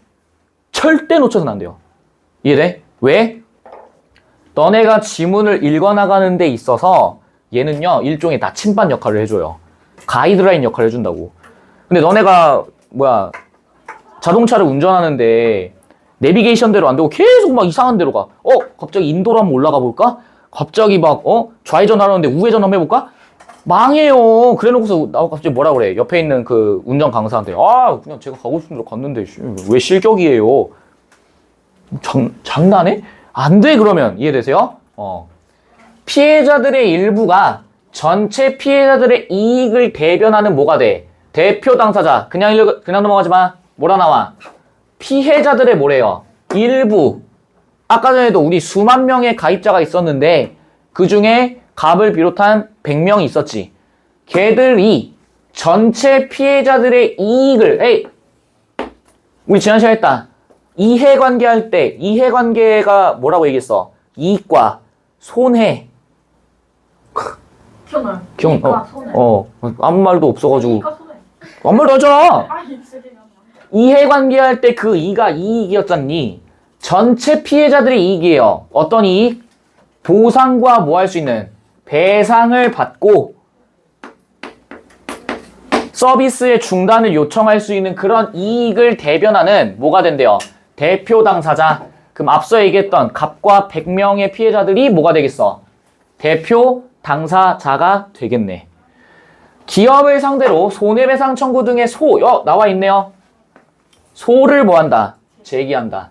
절대 놓쳐서는 안 돼요. 이해돼? 왜? 너네가 지문을 읽어나가는 데 있어서 얘는요, 일종의 나침반 역할을 해줘요. 가이드라인 역할을 해준다고. 근데 너네가, 자동차를 운전하는데 내비게이션대로 안 되고 계속 막 이상한 데로 가. 갑자기 인도로 한번 올라가 볼까? 갑자기 좌회전 하려는데 우회전 한번 해볼까? 망해요. 그래 놓고서 나 갑자기 뭐라 그래. 옆에 있는 그 운전 강사한테 그냥 제가 가고 싶은 대로 갔는데 왜 실격이에요. 장난해? 안 돼. 그러면 이해되세요? 피해자들의 일부가 전체 피해자들의 이익을 대변하는 뭐가 돼? 대표 당사자. 그냥 넘어가지 마. 뭐라 나와? 피해자들의 뭐래요? 일부. 아까 전에도 우리 수만 명의 가입자가 있었는데 그 중에 갑을 비롯한 100명이 있었지. 걔들이 전체 피해자들의 이익을 우리 지난 시간에 했다. 이해관계 할 때 이해관계가 뭐라고 얘기했어? 이익과 손해. 기억나요? 아무 말도 없어가지고 이익과 손해. 아무 말도 하잖아. 입술이 이해관계 할 때 그 이가 이익이었잖니. 전체 피해자들의 이익이에요. 어떤 이익? 보상과 뭐 할 수 있는 배상을 받고 서비스의 중단을 요청할 수 있는 그런 이익을 대변하는 뭐가 된대요? 대표 당사자. 그럼 앞서 얘기했던 갑과 100명의 피해자들이 뭐가 되겠어? 대표 당사자가 되겠네. 기업을 상대로 손해배상 청구 등의 나와 있네요. 소를 뭐한다? 제기한다.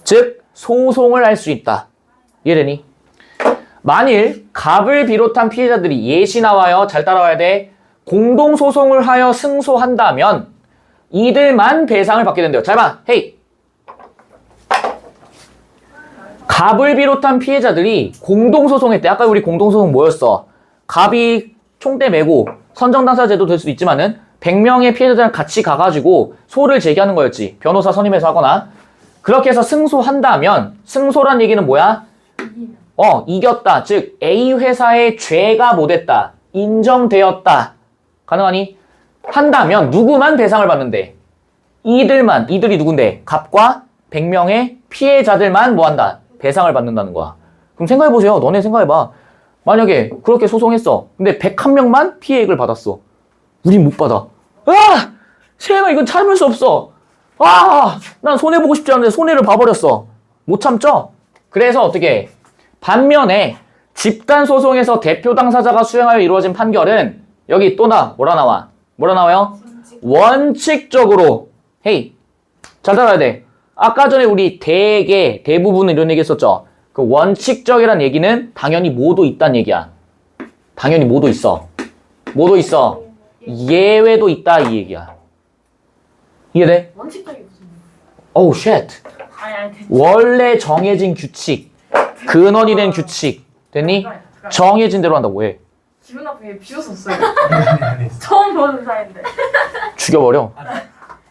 즉 소송을 할 수 있다. 이해되니? 만일 갑을 비롯한 피해자들이 예시 나와요. 잘 따라와야 돼. 공동소송을 하여 승소한다면 이들만 배상을 받게 된대요. 잘 봐. 헤이. 갑을 비롯한 피해자들이 공동소송했대. 아까 우리 공동소송 뭐였어? 갑이 총대 메고 선정당사자제도 될 수도 있지만은 100명의 피해자들이랑 같이 가가지고 소를 제기하는 거였지. 변호사 선임해서 하거나. 그렇게 해서 승소한다면 승소란 얘기는 뭐야? 이겼다. 즉 A 회사의 죄가 못했다. 인정되었다. 가능하니? 한다면 누구만 배상을 받는데? 이들이 누군데? 갑과 100명의 피해자들만 뭐한다? 배상을 받는다는 거야. 그럼 생각해보세요. 너네 생각해봐. 만약에 그렇게 소송했어. 근데 101명만 피해액을 받았어. 우린 못 받아. 세상에 이건 참을 수 없어. 난 손해보고 싶지 않은데 손해를 봐버렸어. 못 참죠? 그래서 어떻게 해? 반면에 집단 소송에서 대표 당사자가 수행하여 이루어진 판결은 여기 또 뭐라 나와? 뭐라 나와요? 원칙적으로. 헤이. 잘 따라야 돼. 아까 전에 우리 대부분은 이런 얘기 했었죠. 그 원칙적이란 얘기는 당연히 모두 있다는 얘기야. 당연히 모두 있어. 모두 있어. 예외도 있다 이 얘기야. 이해돼? 원칙적이 무슨 오우 쉣. 됐지. 원래 정해진 규칙. 근원이 된 규칙. 됐니? 정해진 대로 한다고 해. 기분 나쁘게 비웃었어요. 처음 보는 사이인데. 죽여버려.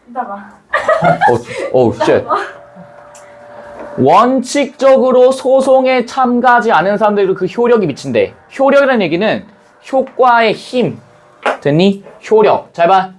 이따가. 오우 쉣. 원칙적으로 소송에 참가하지 않은 사람들이 그 효력이 미친대. 효력이라는 얘기는 효과의 힘. 됐니? 효력. 잘 봐.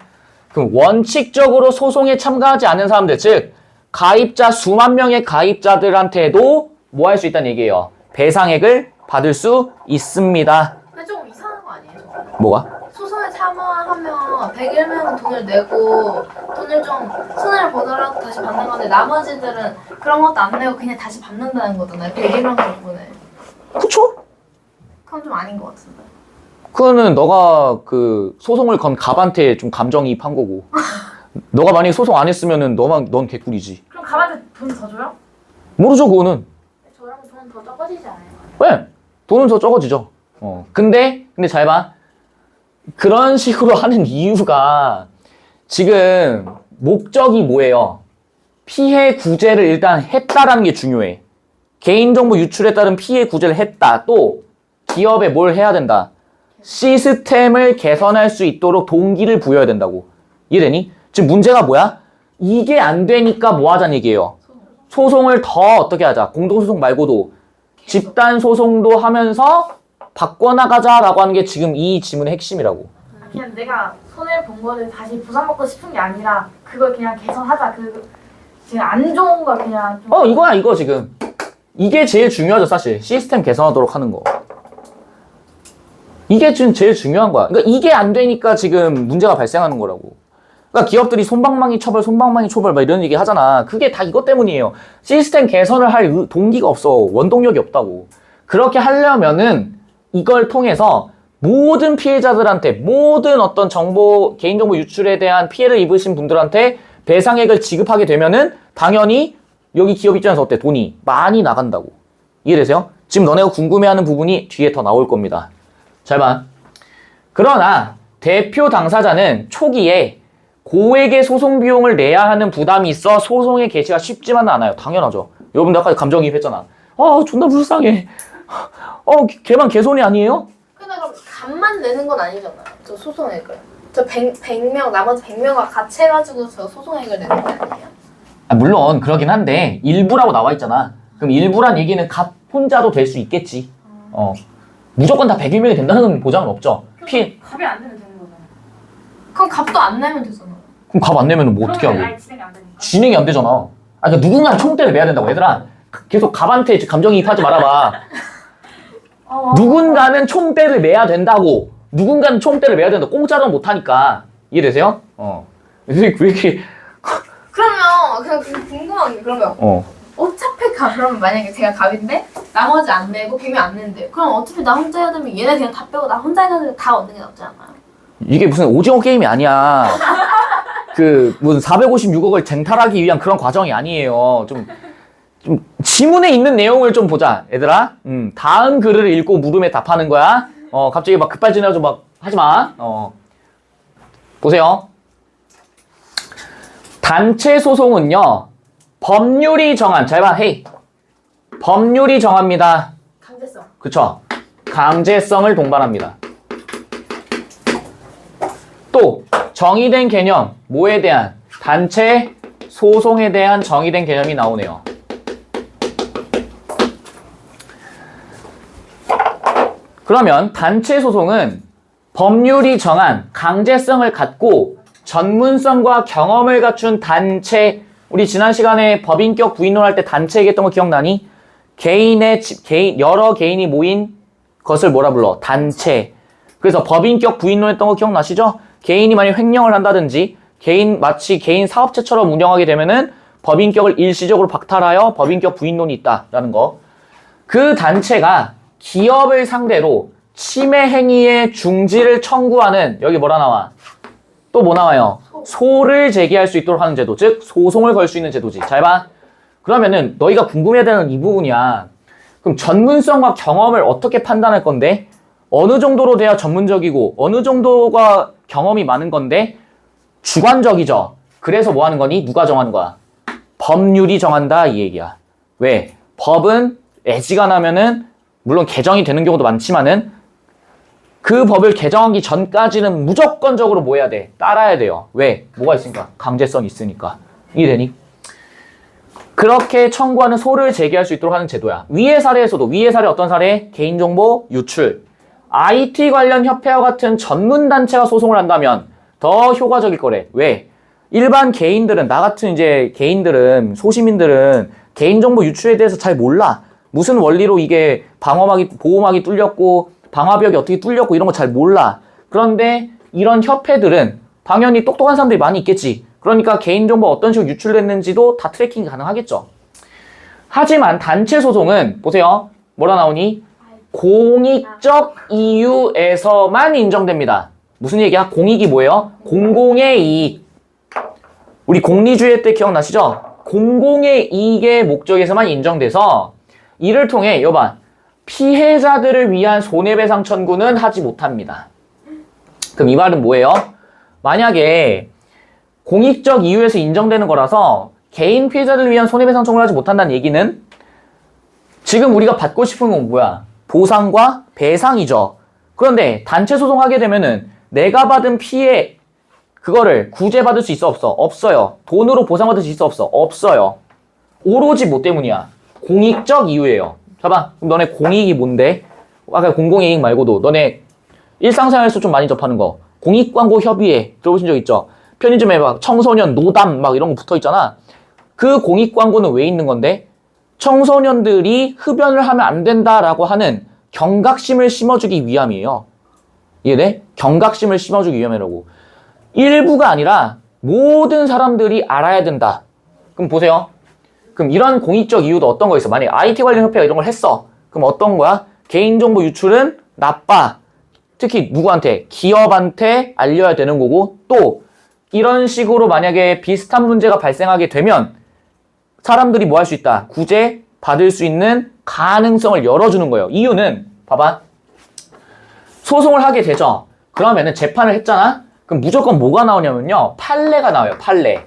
그럼 원칙적으로 소송에 참가하지 않은 사람들, 즉 가입자 수만 명의 가입자들한테도 뭐 할 수 있다는 얘기예요. 배상액을 받을 수 있습니다. 근데 좀 이상한 거 아니에요? 저거? 뭐가? 소송에 참여하면 101명은 돈을 내고 돈을 좀 손해를 보더라도 다시 받는 건데 나머지들은 그런 것도 안 내고 그냥 다시 받는다는 거잖아요. 101명 덕분에. 그쵸? 그건 좀 아닌 것 같은데. 그거는 너가 그 소송을 건 갑한테 좀 감정이입한 거고. 너가 만약에 소송 안 했으면은 넌 개꿀이지. 그럼 가만히 돈 더 줘요? 모르죠 그거는. 저랑 돈은 더 적어지지 않아요? 왜? 돈은 더 적어지죠. 근데 잘 봐. 그런 식으로 하는 이유가 지금 목적이 뭐예요? 피해 구제를 일단 했다라는 게 중요해. 개인정보 유출에 따른 피해 구제를 했다. 또 기업에 뭘 해야 된다. 시스템을 개선할 수 있도록 동기를 부여해야 된다고. 이해되니? 지금 문제가 뭐야? 이게 안 되니까 뭐 하자는 얘기예요. 소송을 더 어떻게 하자. 공동소송 말고도 집단 소송도 하면서 바꿔나가자라고 하는 게 지금 이 지문의 핵심이라고. 그냥 내가 손해를 본 거를 다시 보상받고 싶은 게 아니라 그걸 그냥 개선하자. 지금 안 좋은 걸 그냥 좀 이거야 이거 지금. 이게 제일 중요하죠 사실. 시스템 개선하도록 하는 거. 이게 지금 제일 중요한 거야. 그러니까 이게 안 되니까 지금 문제가 발생하는 거라고. 그러니까 기업들이 손방망이 처벌 막 이런 얘기 하잖아. 그게 다 이것 때문이에요. 시스템 개선을 할 동기가 없어. 원동력이 없다고. 그렇게 하려면은 이걸 통해서 모든 피해자들한테 모든 어떤 정보 개인정보 유출에 대한 피해를 입으신 분들한테 배상액을 지급하게 되면은 당연히 여기 기업 입장에서 어때? 돈이 많이 나간다고. 이해되세요? 지금 너네가 궁금해하는 부분이 뒤에 더 나올 겁니다. 잘 봐. 그러나 대표 당사자는 초기에 고액의 소송 비용을 내야 하는 부담이 있어 소송의 개시가 쉽지만은 않아요. 당연하죠. 여러분들 아까 감정이입했잖아. 존나 불쌍해. 걔만 개손이 아니에요? 근데 그럼 값만 내는 건 아니잖아요. 저 소송액을. 저 100명, 나머지 100명과 같이 해가지고 저 소송액을 내는 게 아니에요? 물론 그러긴 한데 일부라고 나와 있잖아. 그럼 일부란 얘기는 갑 혼자도 될 수 있겠지. 무조건 다 101명이 된다는 보장은 없죠. 값이 안 되면 되는 거잖아. 그럼 값도 안 내면 되잖아요. 그럼 갑 안 내면 뭐 어떻게 하고? 아예 진행이 안 되니까. 진행이 안 되잖아. 그러니까 누군가는 총대를 매야 된다고. 얘들아 계속 갑한테 감정이입하지 말아봐. 누군가는 총대를 매야 된다고. 누군가는 총대를 매야 된다. 공짜로는 못하니까. 이해되세요? 왜 이렇게 그러면 그냥 궁금한 게 그러면 어차피 그러면 만약에 제가 갑인데 나머지 안 내고 100명 안 낸대요. 그럼 어차피 나 혼자 해야 되면 얘네 그냥 다 빼고 나 혼자 해가지고 다 얻는 게 낫지 않아요? 이게 무슨 오징어 게임이 아니야. 무슨 456억을 쟁탈하기 위한 그런 과정이 아니에요. 좀 지문에 있는 내용을 좀 보자, 얘들아. 다음 글을 읽고 물음에 답하는 거야. 갑자기 막 급발진해가지고 막 하지 마. 보세요. 단체 소송은요, 법률이 정한, 잘 봐, 헤이. 법률이 정합니다. 강제성. 그쵸? 강제성을 동반합니다. 또 정의된 개념, 뭐에 대한? 단체 소송에 대한 정의된 개념이 나오네요. 그러면 단체 소송은 법률이 정한 강제성을 갖고 전문성과 경험을 갖춘 단체, 우리 지난 시간에 법인격 부인론 할 때 단체 얘기했던 거 기억나니? 여러 개인이 모인 것을 뭐라 불러? 단체. 그래서 법인격 부인론 했던 거 기억나시죠? 개인이 만약 횡령을 한다든지 마치 개인 사업체처럼 운영하게 되면은 법인격을 일시적으로 박탈하여 법인격 부인론이 있다라는 거. 그 단체가 기업을 상대로 침해 행위의 중지를 청구하는, 여기 뭐라 나와? 또 뭐 나와요? 소를 제기할 수 있도록 하는 제도, 즉 소송을 걸 수 있는 제도지. 잘 봐. 그러면은 너희가 궁금해야 되는 이 부분이야. 그럼 전문성과 경험을 어떻게 판단할 건데? 어느 정도로 돼야 전문적이고 어느 정도가 경험이 많은 건데 주관적이죠. 그래서 뭐 하는 거니? 누가 정하는 거야? 법률이 정한다 이 얘기야. 왜? 법은 애지간하면은 물론 개정이 되는 경우도 많지만은 그 법을 개정하기 전까지는 무조건적으로 뭐 해야 돼? 따라야 돼요. 왜? 뭐가 있으니까? 강제성이 있으니까. 이해되니? 그렇게 청구하는 소를 제기할 수 있도록 하는 제도야. 위의 사례에서도, 위의 사례 어떤 사례? 개인정보 유출. IT 관련 협회와 같은 전문단체가 소송을 한다면 더 효과적일 거래. 왜? 일반 개인들은, 나 같은 이제 개인들은, 소시민들은 개인정보 유출에 대해서 잘 몰라. 무슨 원리로 이게 보호막이 뚫렸고, 방화벽이 어떻게 뚫렸고 이런 거 잘 몰라. 그런데 이런 협회들은 당연히 똑똑한 사람들이 많이 있겠지. 그러니까 개인정보 어떤 식으로 유출됐는지도 다 트래킹이 가능하겠죠. 하지만 단체 소송은 보세요. 뭐라 나오니? 공익적 이유에서만 인정됩니다. 무슨 얘기야? 공익이 뭐예요? 공공의 이익. 우리 공리주의 때 기억나시죠? 공공의 이익의 목적에서만 인정돼서 이를 통해 여봐 피해자들을 위한 손해배상 청구는 하지 못합니다. 그럼 이 말은 뭐예요? 만약에 공익적 이유에서 인정되는 거라서 개인 피해자들을 위한 손해배상 청구를 하지 못한다는 얘기는 지금 우리가 받고 싶은 건 뭐야? 보상과 배상이죠. 그런데 단체 소송하게 되면은 내가 받은 피해 그거를 구제받을 수 있어 없어? 없어요. 돈으로 보상받을 수 있어 없어? 없어요. 오로지 뭐 때문이야? 공익적 이유예요. 봐봐. 그럼 너네 공익이 뭔데? 아까 공공이익 말고도 너네 일상생활에서 좀 많이 접하는 거 공익광고협의회 들어보신 적 있죠? 편의점에 막 청소년 노담 막 이런 거 붙어 있잖아. 그 공익광고는 왜 있는 건데? 청소년들이 흡연을 하면 안 된다라고 하는 경각심을 심어주기 위함이에요. 이해돼? 경각심을 심어주기 위함이라고. 일부가 아니라 모든 사람들이 알아야 된다. 그럼 보세요. 그럼 이런 공익적 이유도 어떤 거 있어? 만약에 IT 관련 협회가 이런 걸 했어. 그럼 어떤 거야? 개인정보 유출은 나빠. 특히 누구한테? 기업한테 알려야 되는 거고 또 이런 식으로 만약에 비슷한 문제가 발생하게 되면 사람들이 뭐 할 수 있다? 구제 받을 수 있는 가능성을 열어주는 거예요. 이유는 봐봐. 소송을 하게 되죠. 그러면은 재판을 했잖아? 그럼 무조건 뭐가 나오냐면요. 판례가 나와요. 판례.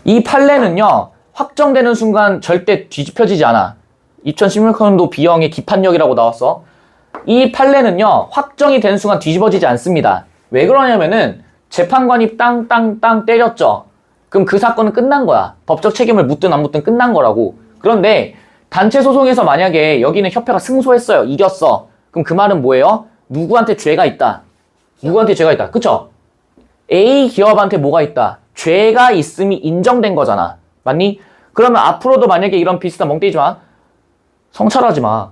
이 판례는요. 확정되는 순간 절대 뒤집혀지지 않아. 2016년도 비형의 기판력이라고 나왔어. 이 판례는요. 확정이 된 순간 뒤집어지지 않습니다. 왜 그러냐면은 재판관이 땅땅땅 때렸죠. 그럼 그 사건은 끝난 거야. 법적 책임을 묻든 안 묻든 끝난 거라고. 그런데 단체 소송에서 만약에 여기는 협회가 승소했어요. 이겼어. 그럼 그 말은 뭐예요? 누구한테 죄가 있다. 누구한테 죄가 있다. 그쵸? A 기업한테 뭐가 있다. 죄가 있음이 인정된 거잖아. 맞니? 그러면 앞으로도 만약에 이런 비슷한 멍때리지 마. 성찰하지 마.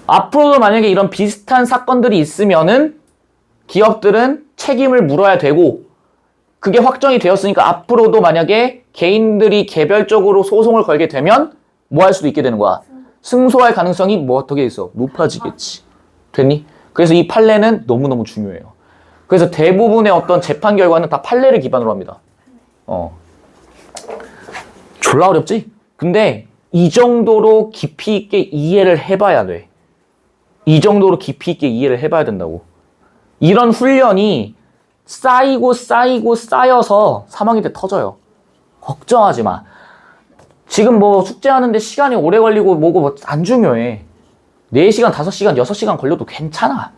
앞으로도 만약에 이런 비슷한 사건들이 있으면은 기업들은 책임을 물어야 되고 그게 확정이 되었으니까 앞으로도 만약에 개인들이 개별적으로 소송을 걸게 되면 뭐 할 수도 있게 되는 거야. 승소할 가능성이 뭐 어떻게 있어? 높아지겠지. 됐니? 그래서 이 판례는 너무너무 중요해요. 그래서 대부분의 어떤 재판 결과는 다 판례를 기반으로 합니다. 졸라 어렵지? 근데 이 정도로 깊이 있게 이해를 해봐야 돼. 이 정도로 깊이 있게 이해를 해봐야 된다고. 이런 훈련이 쌓이고 쌓여서 3학년 때 터져요. 걱정하지 마. 지금 뭐 숙제하는데 시간이 오래 걸리고 뭐고 뭐 안 중요해. 4시간, 5시간, 6시간 걸려도 괜찮아.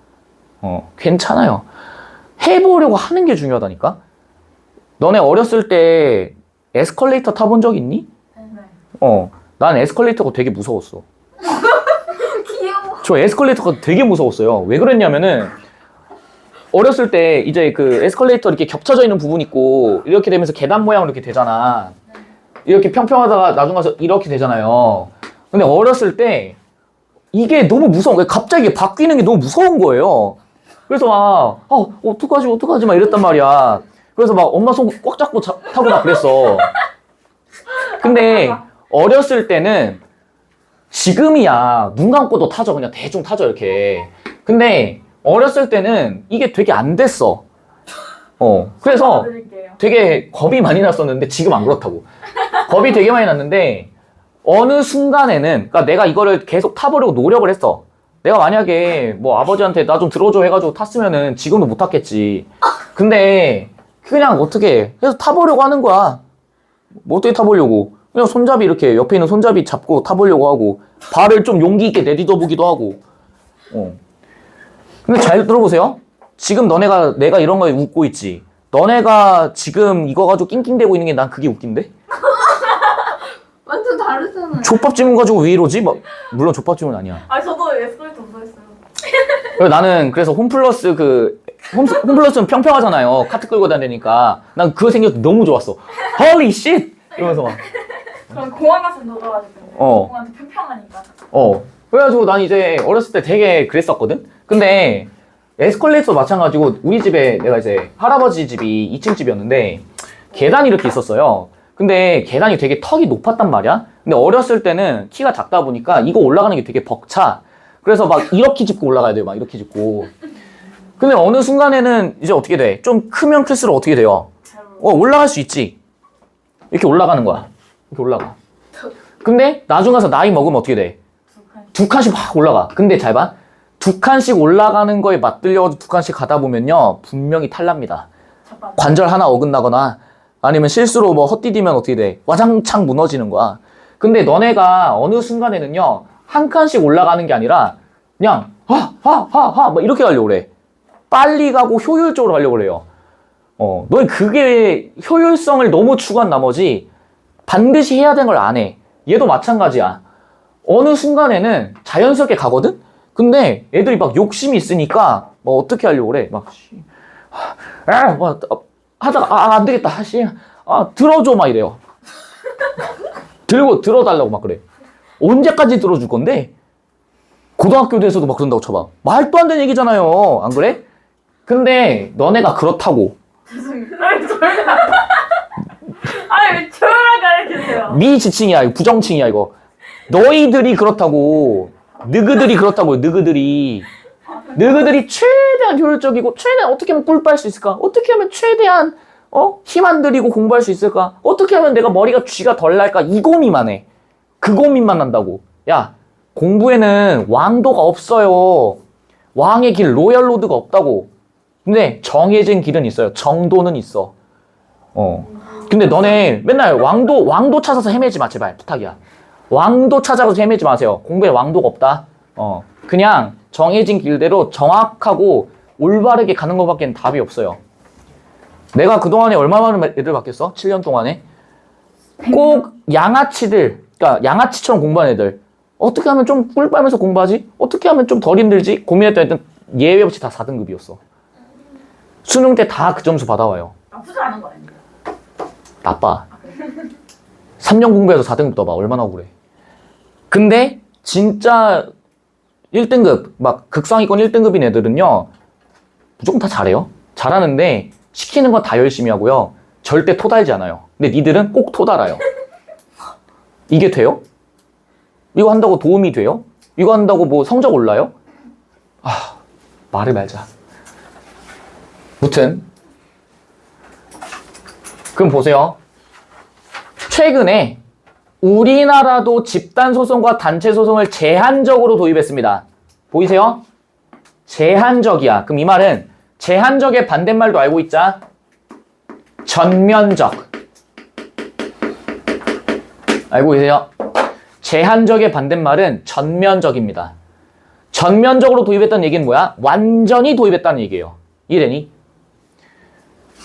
괜찮아요. 해보려고 하는 게 중요하다니까? 너네 어렸을 때 에스컬레이터 타본 적 있니? 네. 난 에스컬레이터가 되게 무서웠어. 귀여워. 저 에스컬레이터가 되게 무서웠어요. 왜 그랬냐면은 어렸을 때 이제 그 에스컬레이터 이렇게 겹쳐져 있는 부분 있고 이렇게 되면서 계단 모양으로 이렇게 되잖아. 이렇게 평평하다가 나중 가서 이렇게 되잖아요. 근데 어렸을 때 이게 너무 무서운 거예요. 갑자기 바뀌는 게 너무 무서운 거예요. 그래서 막 어떡하지 막 이랬단 말이야. 그래서 막 엄마 손 꽉 잡고 타고 막 그랬어. 근데 어렸을 때는 지금이야 눈 감고도 타죠. 그냥 대충 타죠 이렇게. 근데 어렸을 때는 이게 되게 안 됐어. 그래서 드릴게요. 되게 겁이 많이 났었는데 지금 안 그렇다고. 겁이 되게 많이 났는데 어느 순간에는 그러니까 내가 이거를 계속 타보려고 노력을 했어. 내가 만약에 뭐 아버지한테 나 좀 들어줘 해가지고 탔으면은 지금도 못 탔겠지. 근데 그냥 어떻게 해. 그래서 타보려고 하는 거야. 뭐 어떻게 타보려고. 그냥 손잡이 이렇게 옆에 있는 손잡이 잡고 타보려고 하고 발을 좀 용기 있게 내딛어 보기도 하고. 근데 잘 들어보세요. 지금 내가 이런 거에 웃고 있지. 너네가 지금 이거 가지고 낑낑대고 있는 게 난 그게 웃긴데? 완전 다르잖아요. 족밥집은 가지고 왜 이러지? 막 물론 족밥집은 아니야. 저도 에스컬레이터 무서웠어요. 그래서 나는 그래서 홈플러스 홈플러스는 평평하잖아요. 카트 끌고 다니니까 난 그거 생겨서 너무 좋았어. Holy shit! 이러면서 막. 그럼 공항 갔으면 더 좋아졌겠네. 공항한테 평평하니까. 그래가지고 난 이제 어렸을 때 되게 그랬었거든? 근데 에스컬레이터 마찬가지고 우리 집에 내가 이제 할아버지 집이 2층 집이었는데 계단이 이렇게 있었어요. 근데 계단이 되게 턱이 높았단 말이야. 근데 어렸을 때는 키가 작다 보니까 이거 올라가는 게 되게 벅차. 그래서 막 이렇게 짚고 올라가야 돼요. 막 이렇게 짚고. 근데 어느 순간에는 이제 어떻게 돼? 좀 크면 클수록 어떻게 돼요? 올라갈 수 있지. 이렇게 올라가는 거야. 이렇게 올라가. 근데 나중 가서 나이 먹으면 어떻게 돼? 2칸씩 막 올라가. 근데 잘 봐. 2칸씩 올라가는 거에 맞들려가지고 2칸씩 가다 보면요. 분명히 탈납니다. 관절 하나 어긋나거나 아니면 실수로 뭐 헛디디면 어떻게 돼? 와장창 무너지는 거야. 근데 너네가 어느 순간에는요. 한 칸씩 올라가는 게 아니라 그냥 막 이렇게 가려고 그래. 빨리 가고 효율적으로 가려고 그래요. 너희 그게 효율성을 너무 추구한 나머지 반드시 해야 되는 걸 안 해. 얘도 마찬가지야. 어느 순간에는 자연스럽게 가거든? 근데 애들이 막 욕심이 있으니까 뭐 어떻게 하려고 그래. 막 하다가 안 되겠다. 들어줘 막 이래요. 들어달라고 막 그래. 언제까지 들어줄 건데? 고등학교 돼서도 막 그런다고 쳐봐. 말도 안 되는 얘기잖아요. 안 그래? 근데 너네가 그렇다고. 죄송해요. 왜 저랑 가르치세요? 미지칭이야. 이거 부정칭이야 이거. 너희들이 그렇다고. 느그들이 그렇다고요. 느그들이 최대한 효율적이고 최대한 어떻게 하면 꿀 빨 수 있을까? 어떻게 하면 최대한 힘 안 들이고 공부할 수 있을까? 어떻게 하면 내가 머리가 쥐가 덜 날까? 이 고민만 해. 그 고민만 한다고. 야, 공부에는 왕도가 없어요. 왕의 길, 로얄 로드가 없다고. 근데 정해진 길은 있어요. 정도는 있어. 근데 너네 맨날 왕도 찾아서 헤매지 마, 제발. 부탁이야. 왕도 찾아서 헤매지 마세요. 공부에 왕도가 없다. 그냥 정해진 길대로 정확하고 올바르게 가는 것밖에 답이 없어요. 내가 그동안에 얼마나 많은 애들 봤겠어? 7년 동안에. 꼭 양아치들, 그러니까 양아치처럼 공부하는 애들. 어떻게 하면 좀 꿀 빨면서 공부하지? 어떻게 하면 좀 덜 힘들지? 고민했던 애들 예외 없이 다 4등급이었어. 수능 때 다 그 점수 받아와요. 나쁘지 않은 거 아니에요? 나빠. 3년 공부해서 4등급 떠봐. 얼마나 억울해. 근데 진짜 1등급, 막 극상위권 1등급인 애들은요. 무조건 다 잘해요. 잘하는데 시키는 건 다 열심히 하고요. 절대 토달지 않아요. 근데 니들은 꼭 토달아요. 이게 돼요? 이거 한다고 도움이 돼요? 이거 한다고 뭐 성적 올라요? 말을 말자. 무튼 그럼 보세요. 최근에 우리나라도 집단소송과 단체소송을 제한적으로 도입했습니다. 보이세요? 제한적이야. 그럼 이 말은 제한적의 반대말도 알고 있자. 전면적. 알고 계세요? 제한적의 반대말은 전면적입니다. 전면적으로 도입했다는 얘기는 뭐야? 완전히 도입했다는 얘기예요. 이해되니?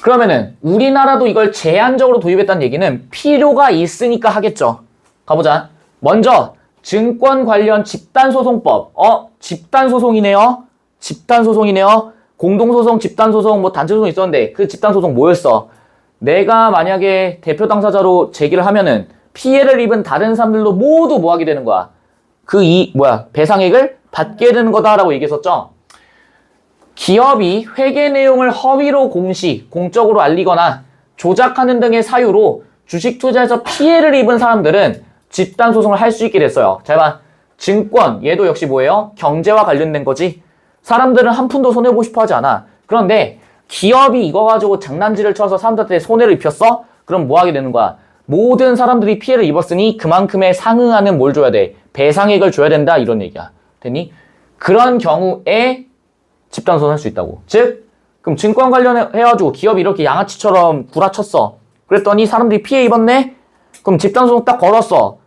그러면은 우리나라도 이걸 제한적으로 도입했다는 얘기는 필요가 있으니까 하겠죠. 가보자. 먼저 증권 관련 집단소송법. 집단소송이네요. 집단소송이네요. 공동소송, 집단소송, 뭐 단체소송 있었는데 그 집단소송 뭐였어? 내가 만약에 대표 당사자로 제기를 하면은 피해를 입은 다른 사람들도 모두 뭐 하게 되는 거야? 배상액을 받게 되는 거다라고 얘기했었죠. 기업이 회계 내용을 허위로 공적으로 알리거나 조작하는 등의 사유로 주식 투자에서 피해를 입은 사람들은 집단소송을 할 수 있게 됐어요. 잘 봐. 증권, 얘도 역시 뭐예요? 경제와 관련된 거지. 사람들은 한 푼도 손해보고 싶어 하지 않아. 그런데 기업이 이거 가지고 장난질을 쳐서 사람들한테 손해를 입혔어? 그럼 뭐 하게 되는 거야? 모든 사람들이 피해를 입었으니 그만큼의 상응하는 뭘 줘야 돼? 배상액을 줘야 된다 이런 얘기야. 됐니? 그런 경우에 집단소송 할 수 있다고. 즉 그럼 증권 관련해가지고 기업이 이렇게 양아치처럼 구라쳤어. 그랬더니 사람들이 피해 입었네? 그럼 집단소송 딱 걸었어.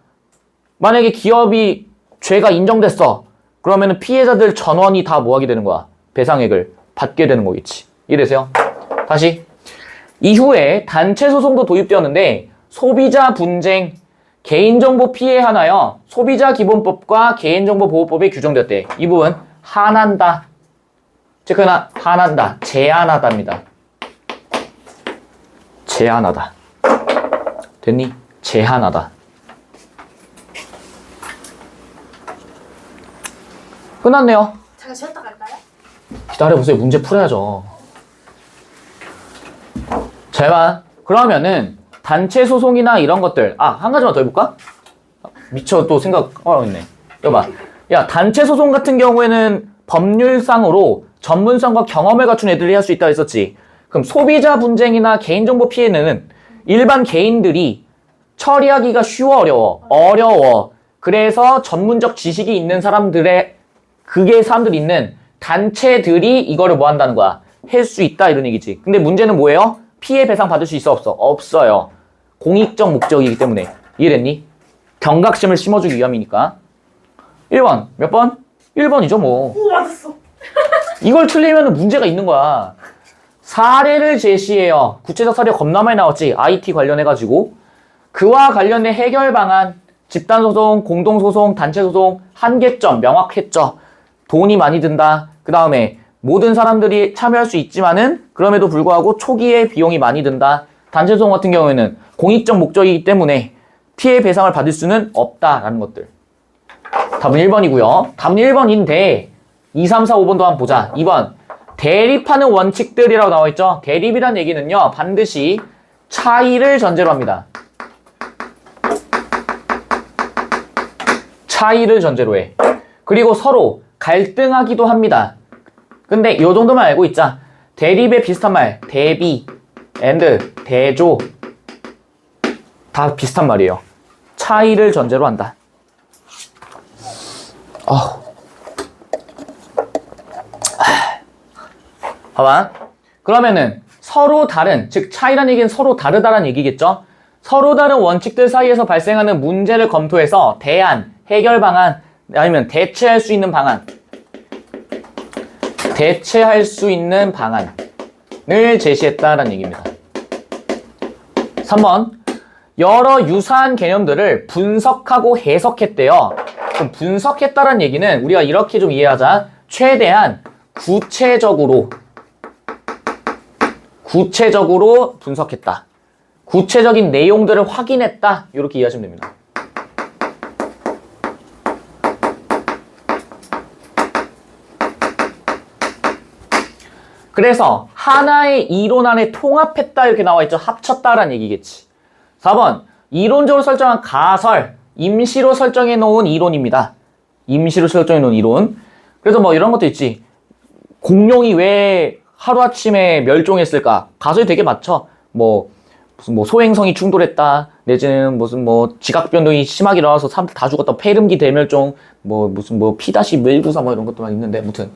만약에 기업이 죄가 인정됐어. 그러면 피해자들 전원이 다 뭐 하게 되는 거야? 배상액을 받게 되는 거겠지. 이해되세요? 다시. 이후에 단체소송도 도입되었는데 소비자 분쟁, 개인정보 피해 하나요. 소비자기본법과 개인정보보호법에 규정되었대. 이 부분 한한다. 체크나 한한다. 제한하다입니다. 제한하다. 됐니? 제한하다. 끝났네요. 잠깐 쉬었다 갈까요? 기다려보세요. 문제 풀어야죠. 잘 봐. 그러면은 단체 소송이나 이런 것들 한 가지만 더 해볼까? 미쳐 또 생각하고 있네. 이거 봐. 야, 단체 소송 같은 경우에는 법률상으로 전문성과 경험을 갖춘 애들이 할 수 있다고 했었지. 그럼 소비자 분쟁이나 개인정보 피해는 일반 개인들이 처리하기가 어려워. 그래서 전문적 지식이 있는 사람들이 있는 단체들이 이거를 뭐 한다는 거야? 할 수 있다 이런 얘기지. 근데 문제는 뭐예요? 피해 배상 받을 수 있어 없어? 없어요. 공익적 목적이기 때문에. 이해됐니? 경각심을 심어주기 위함이니까. 1번 몇 번? 1번이죠 뭐. 오, 맞았어. 이걸 틀리면 문제가 있는 거야. 사례를 제시해요. 구체적 사례 겁나 많이 나왔지. IT 관련해가지고. 그와 관련된 해결 방안, 집단소송, 공동소송, 단체소송, 한계점 명확했죠. 돈이 많이 든다. 그 다음에 모든 사람들이 참여할 수 있지만은 그럼에도 불구하고 초기에 비용이 많이 든다. 단체소송 같은 경우에는 공익적 목적이기 때문에 피해 배상을 받을 수는 없다라는 것들. 답은 1번이고요. 답은 1번인데 2, 3, 4, 5번도 한번 보자. 2번 대립하는 원칙들이라고 나와있죠. 대립이란 얘기는요. 반드시 차이를 전제로 합니다. 차이를 전제로 해. 그리고 서로 갈등하기도 합니다. 근데 요 정도만 알고 있자. 대립에 비슷한 말, 대비, and, 대조 다 비슷한 말이에요. 차이를 전제로 한다. 봐봐. 그러면은 서로 다른, 즉 차이란 얘기는 서로 다르다란 얘기겠죠? 서로 다른 원칙들 사이에서 발생하는 문제를 검토해서 대안, 해결 방안, 아니면 대체할 수 있는 방안, 대체할 수 있는 방안을 제시했다라는 얘기입니다. 3번. 여러 유사한 개념들을 분석하고 해석했대요. 그럼 분석했다라는 얘기는 우리가 이렇게 좀 이해하자. 최대한 구체적으로 분석했다. 구체적인 내용들을 확인했다. 이렇게 이해하시면 됩니다. 그래서 하나의 이론 안에 통합했다 이렇게 나와 있죠. 합쳤다라는 얘기겠지. 4번. 이론적으로 설정한 가설, 임시로 설정해 놓은 이론입니다. 임시로 설정해 놓은 이론. 그래서 뭐 이런 것도 있지. 공룡이 왜 하루아침에 멸종했을까? 가설이 되게 많죠. 무슨 소행성이 충돌했다. 내지는 무슨 지각 변동이 심하게 일어나서 사람들 다 죽었다. 폐렴기 대멸종, 무슨 P-194 이런 것도 많이 있는데, 아무튼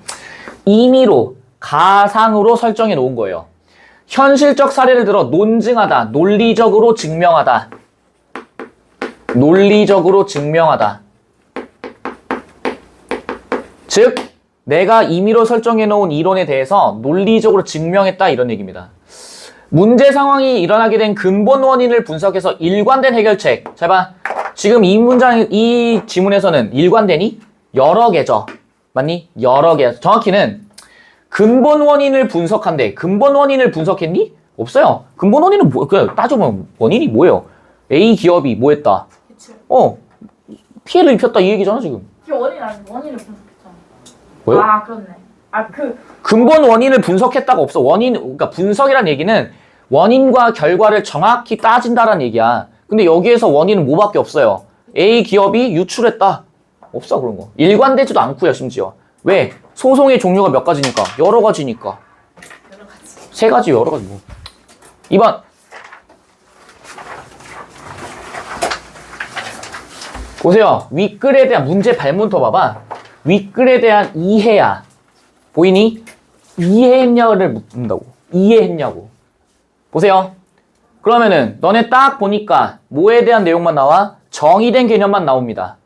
임의로 가상으로 설정해 놓은 거예요. 현실적 사례를 들어 논증하다, 논리적으로 증명하다. 논리적으로 증명하다. 즉, 내가 임의로 설정해 놓은 이론에 대해서 논리적으로 증명했다 이런 얘기입니다. 문제 상황이 일어나게 된 근본 원인을 분석해서 일관된 해결책. 잘 봐. 지금 이 지문에서는 일관되니? 여러 개죠. 맞니? 여러 개. 정확히는 근본 원인을 분석한대. 근본 원인을 분석했니? 없어요. 근본 원인은 그냥 따져보면 원인이 뭐예요? A 기업이 뭐 했다? 대출. 피해를 입혔다 이 얘기잖아 지금. 그게 원인 아니고 원인을 분석했잖아. 뭐요? 아 그렇네. 근본 원인을 분석했다가 없어. 그러니까 분석이란 얘기는 원인과 결과를 정확히 따진다라는 얘기야. 근데 여기에서 원인은 뭐밖에 없어요. A 기업이 유출했다. 없어 그런 거. 일관되지도 않고요 심지어. 왜? 소송의 종류가 몇 가지니까? 여러 가지니까. 여러 가지. 세 가지 여러 가지 뭐. 2번. 보세요. 윗글에 대한 문제 발문터 봐봐. 윗글에 대한 이해야. 보이니? 이해했냐를 묻는다고. 이해했냐고. 보세요. 그러면은 너네 딱 보니까 뭐에 대한 내용만 나와? 정의된 개념만 나옵니다.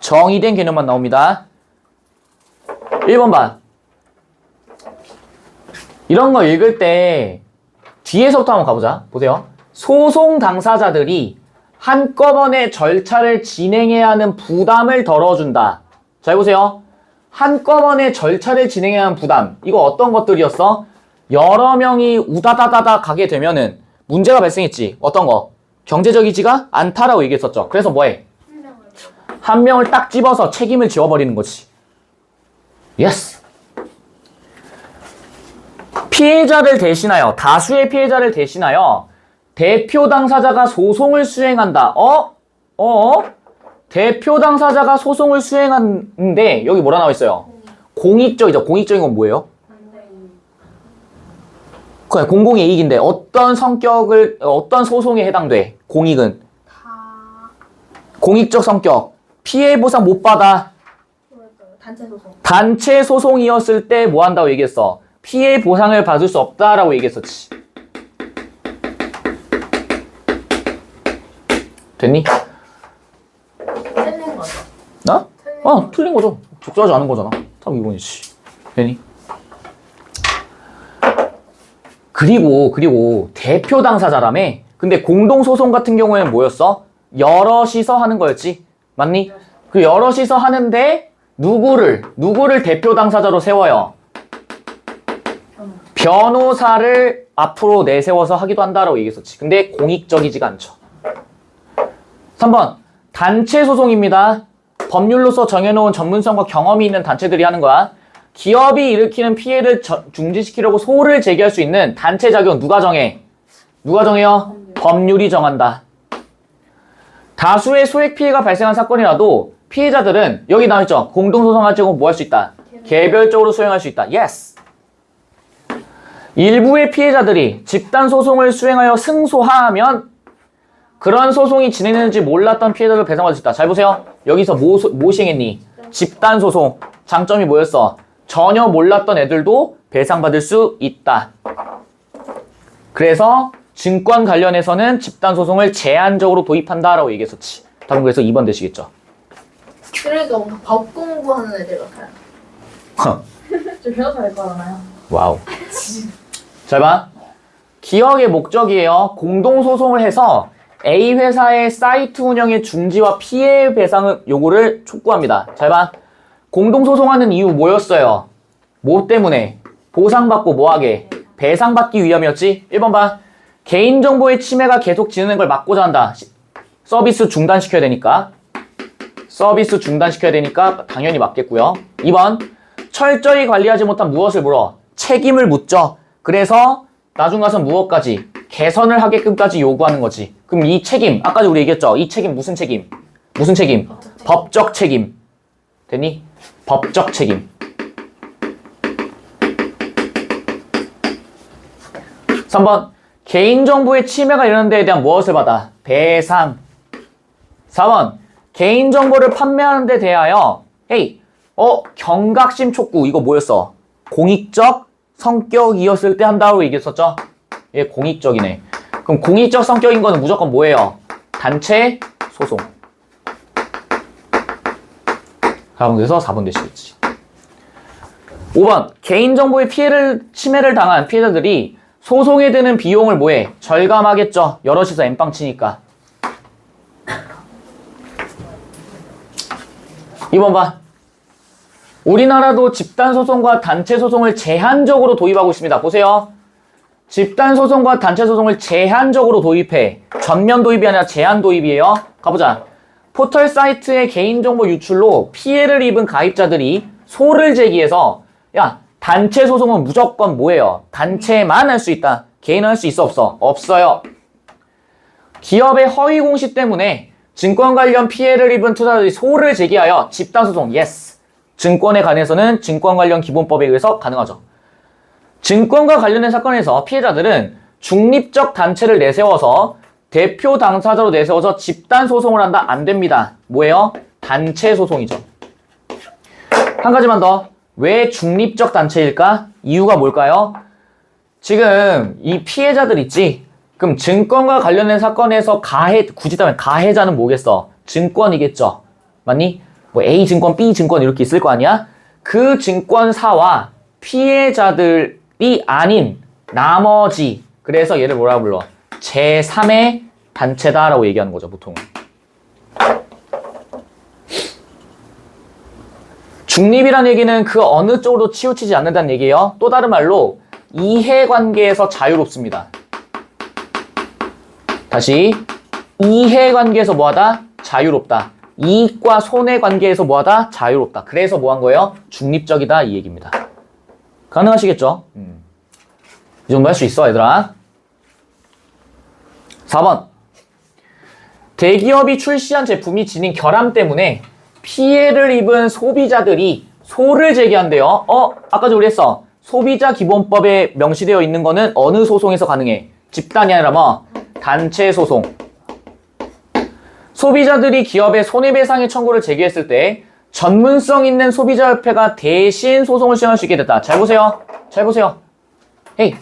정의된 개념만 나옵니다. 1번 봐. 이런 거 읽을 때 뒤에서부터 한번 가보자. 보세요. 소송 당사자들이 한꺼번에 절차를 진행해야 하는 부담을 덜어준다. 자, 보세요. 한꺼번에 절차를 진행해야 하는 부담. 이거 어떤 것들이었어? 여러 명이 우다다다다 가게 되면은 문제가 발생했지. 어떤 거? 경제적이지가 않다라고 얘기했었죠. 그래서 뭐해? 한 명을 딱 집어서 책임을 지워버리는 거지. 예스. 피해자를 대신하여, 다수의 피해자를 대신하여 대표 당사자가 소송을 수행한다. 대표 당사자가 소송을 수행하는데 여기 뭐라 나와 있어요? 공익적이죠. 공익적인 건 뭐예요? 그래, 공공의 이익인데 어떤 소송에 해당돼? 공익은? 공익적 성격. 피해 보상 못 받아. 단체 소송. 단체 소송이었을 때 뭐 한다고 얘기했어? 피해 보상을 받을 수 없다라고 얘기했었지. 됐니? 틀린 거죠. 나? 틀린 거죠. 적절하지 않은 거잖아. 참 이번이지. 됐니? 그리고 대표 당사자라며. 근데 공동소송 같은 경우에는 뭐였어? 여럿이서 하는 거였지. 맞니? 그 여럿이서 하는데 누구를 대표 당사자로 세워요? 변호사를 앞으로 내세워서 하기도 한다라고 얘기했었지. 근데 공익적이지가 않죠. 3번. 단체 소송입니다. 법률로서 정해놓은 전문성과 경험이 있는 단체들이 하는 거야. 기업이 일으키는 피해를 중지시키려고 소를 제기할 수 있는 단체 자격 누가 정해? 누가 정해요? 법률이 정한다. 다수의 소액 피해가 발생한 사건이라도 피해자들은 여기 나와있죠. 공동소송할 경우 뭐 할 수 있다? 개별적으로 수행할 수 있다. Yes. 일부의 피해자들이 집단소송을 수행하여 승소하면 그런 소송이 진행되는지 몰랐던 피해자를 배상받을 수 있다. 잘 보세요. 여기서 뭐 시행했니? 집단소송. 장점이 뭐였어? 전혀 몰랐던 애들도 배상받을 수 있다. 그래서 증권 관련해서는 집단소송을 제한적으로 도입한다라고 얘기했었지. 답은 그래서 2번 되시겠죠. 그러니까 뭔가 법 공부하는 애들 같아요. 저 변호사 될 거잖아요. 와우. 잘 봐. 기업의 목적이에요. 공동소송을 해서 A 회사의 사이트 운영의 중지와 피해 배상 요구를 촉구합니다. 잘 봐. 공동소송하는 이유 뭐였어요? 뭐 때문에? 보상받고 뭐하게? 배상받기 위함이었지? 1번 봐. 개인정보의 침해가 계속 진행되는 걸 막고자 한다. 서비스 중단시켜야 되니까. 서비스 중단시켜야 되니까 당연히 맞겠고요. 2번. 철저히 관리하지 못한 무엇을 물어? 책임을 묻죠. 그래서 나중 가서 무엇까지? 개선을 하게끔까지 요구하는 거지. 그럼 이 책임, 아까도 우리 얘기했죠? 이 책임 무슨 책임? 무슨 책임? 법적 책임. 됐니? 법적 책임. 3번. 개인정보의 침해가 일어난 데에 대한 무엇을 받아? 배상. 4번. 개인정보를 판매하는 데 대하여 헤이, 경각심 촉구. 이거 뭐였어? 공익적 성격이었을 때 한다고 얘기했었죠? 얘 공익적이네. 그럼 공익적 성격인 거는 무조건 뭐예요? 단체 소송. 그래서 4번 되시겠지. 5번. 개인정보의 침해를 당한 피해자들이 소송에 드는 비용을 뭐해? 절감하겠죠. 여럿이서 엠빵 치니까. 2번 봐. 우리나라도 집단소송과 단체소송을 제한적으로 도입하고 있습니다. 보세요. 집단소송과 단체소송을 제한적으로 도입해. 전면 도입이 아니라 제한 도입이에요. 가보자. 포털 사이트의 개인정보 유출로 피해를 입은 가입자들이 소를 제기해서 야, 단체소송은 무조건 뭐예요? 단체만 할 수 있다. 개인은 할 수 있어 없어? 없어요. 기업의 허위 공시 때문에 증권 관련 피해를 입은 투자자들이 소를 제기하여 집단소송, yes. 증권에 관해서는 증권 관련 기본법에 의해서 가능하죠. 증권과 관련된 사건에서 피해자들은 중립적 단체를 내세워서 대표 당사자로 내세워서 집단소송을 한다? 안 됩니다. 뭐예요? 단체소송이죠. 한 가지만 더. 왜 중립적 단체일까? 이유가 뭘까요? 지금 이 피해자들 있지? 그럼 증권과 관련된 사건에서 굳이 따면 가해자는 뭐겠어? 증권이겠죠. 맞니? 뭐 A증권, B증권 이렇게 있을 거 아니야? 그 증권사와 피해자들이 아닌 나머지, 그래서 얘를 뭐라고 불러? 제3의 단체다라고 얘기하는 거죠, 보통. 중립이라는 얘기는 그 어느 쪽으로 치우치지 않는다는 얘기예요. 또 다른 말로 이해관계에서 자유롭습니다. 다시, 이해관계에서 뭐하다? 자유롭다. 이익과 손해관계에서 뭐하다? 자유롭다. 그래서 뭐한 거예요? 중립적이다 이 얘기입니다. 가능하시겠죠? 이 정도 할 수 있어 얘들아. 4번. 대기업이 출시한 제품이 지닌 결함 때문에 피해를 입은 소비자들이 소를 제기한대요. 아까 우리 했어. 소비자 기본법에 명시되어 있는 거는 어느 소송에서 가능해? 집단이 아니라 뭐? 단체 소송. 소비자들이 기업에 손해배상의 청구를 제기했을 때 전문성 있는 소비자협회가 대신 소송을 수행할 수 있게 됐다. 잘 보세요. 잘 보세요. 헤이,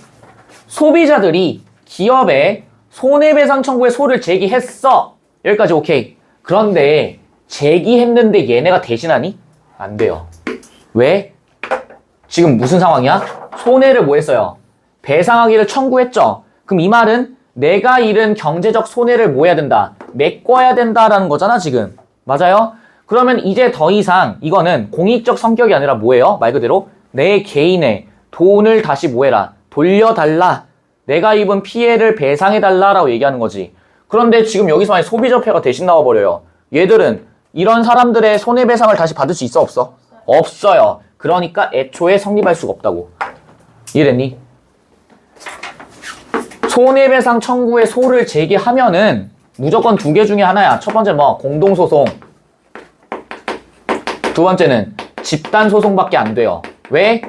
소비자들이 기업에 손해배상 청구에 소를 제기했어. 여기까지 오케이. 그런데 제기했는데 얘네가 대신하니? 안 돼요. 왜? 지금 무슨 상황이야? 손해를 뭐 했어요? 배상하기를 청구했죠. 그럼 이 말은 내가 잃은 경제적 손해를 뭐 해야 된다? 메꿔야 된다라는 거잖아 지금. 맞아요? 그러면 이제 더 이상 이거는 공익적 성격이 아니라 뭐예요? 말 그대로 내 개인의 돈을 다시 뭐 해라? 돌려달라. 내가 입은 피해를 배상해달라라고 얘기하는 거지. 그런데 지금 여기서 만약 소비자협회가 대신 나와버려요. 얘들은 이런 사람들의 손해배상을 다시 받을 수 있어 없어? 없어요. 그러니까 애초에 성립할 수가 없다고. 이해됐니? 손해배상 청구에 소를 제기하면은 무조건 두 개 중에 하나야. 첫 번째 뭐? 공동소송. 두 번째는 집단 소송밖에 안 돼요. 왜?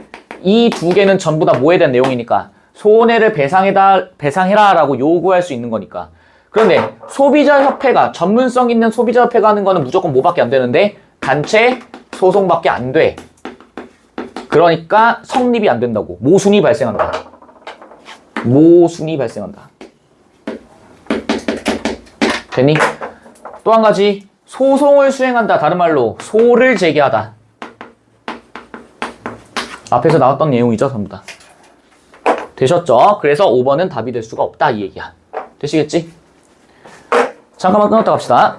이 두 개는 전부 다 뭐에 대한 내용이니까 손해를 배상해라 라고 요구할 수 있는 거니까. 그런데 소비자협회가 전문성 있는 소비자협회가 하는 거는 무조건 뭐밖에 안 되는데 단체 소송밖에 안 돼. 그러니까 성립이 안 된다고. 모순이 발생한다. 모순이 발생한다. 됐니? 또 한 가지 소송을 수행한다. 다른 말로 소를 제기하다. 앞에서 나왔던 내용이죠. 전부 다. 되셨죠? 그래서 5번은 답이 될 수가 없다 이 얘기야. 되시겠지? 잠깐만 끊었다 갑시다.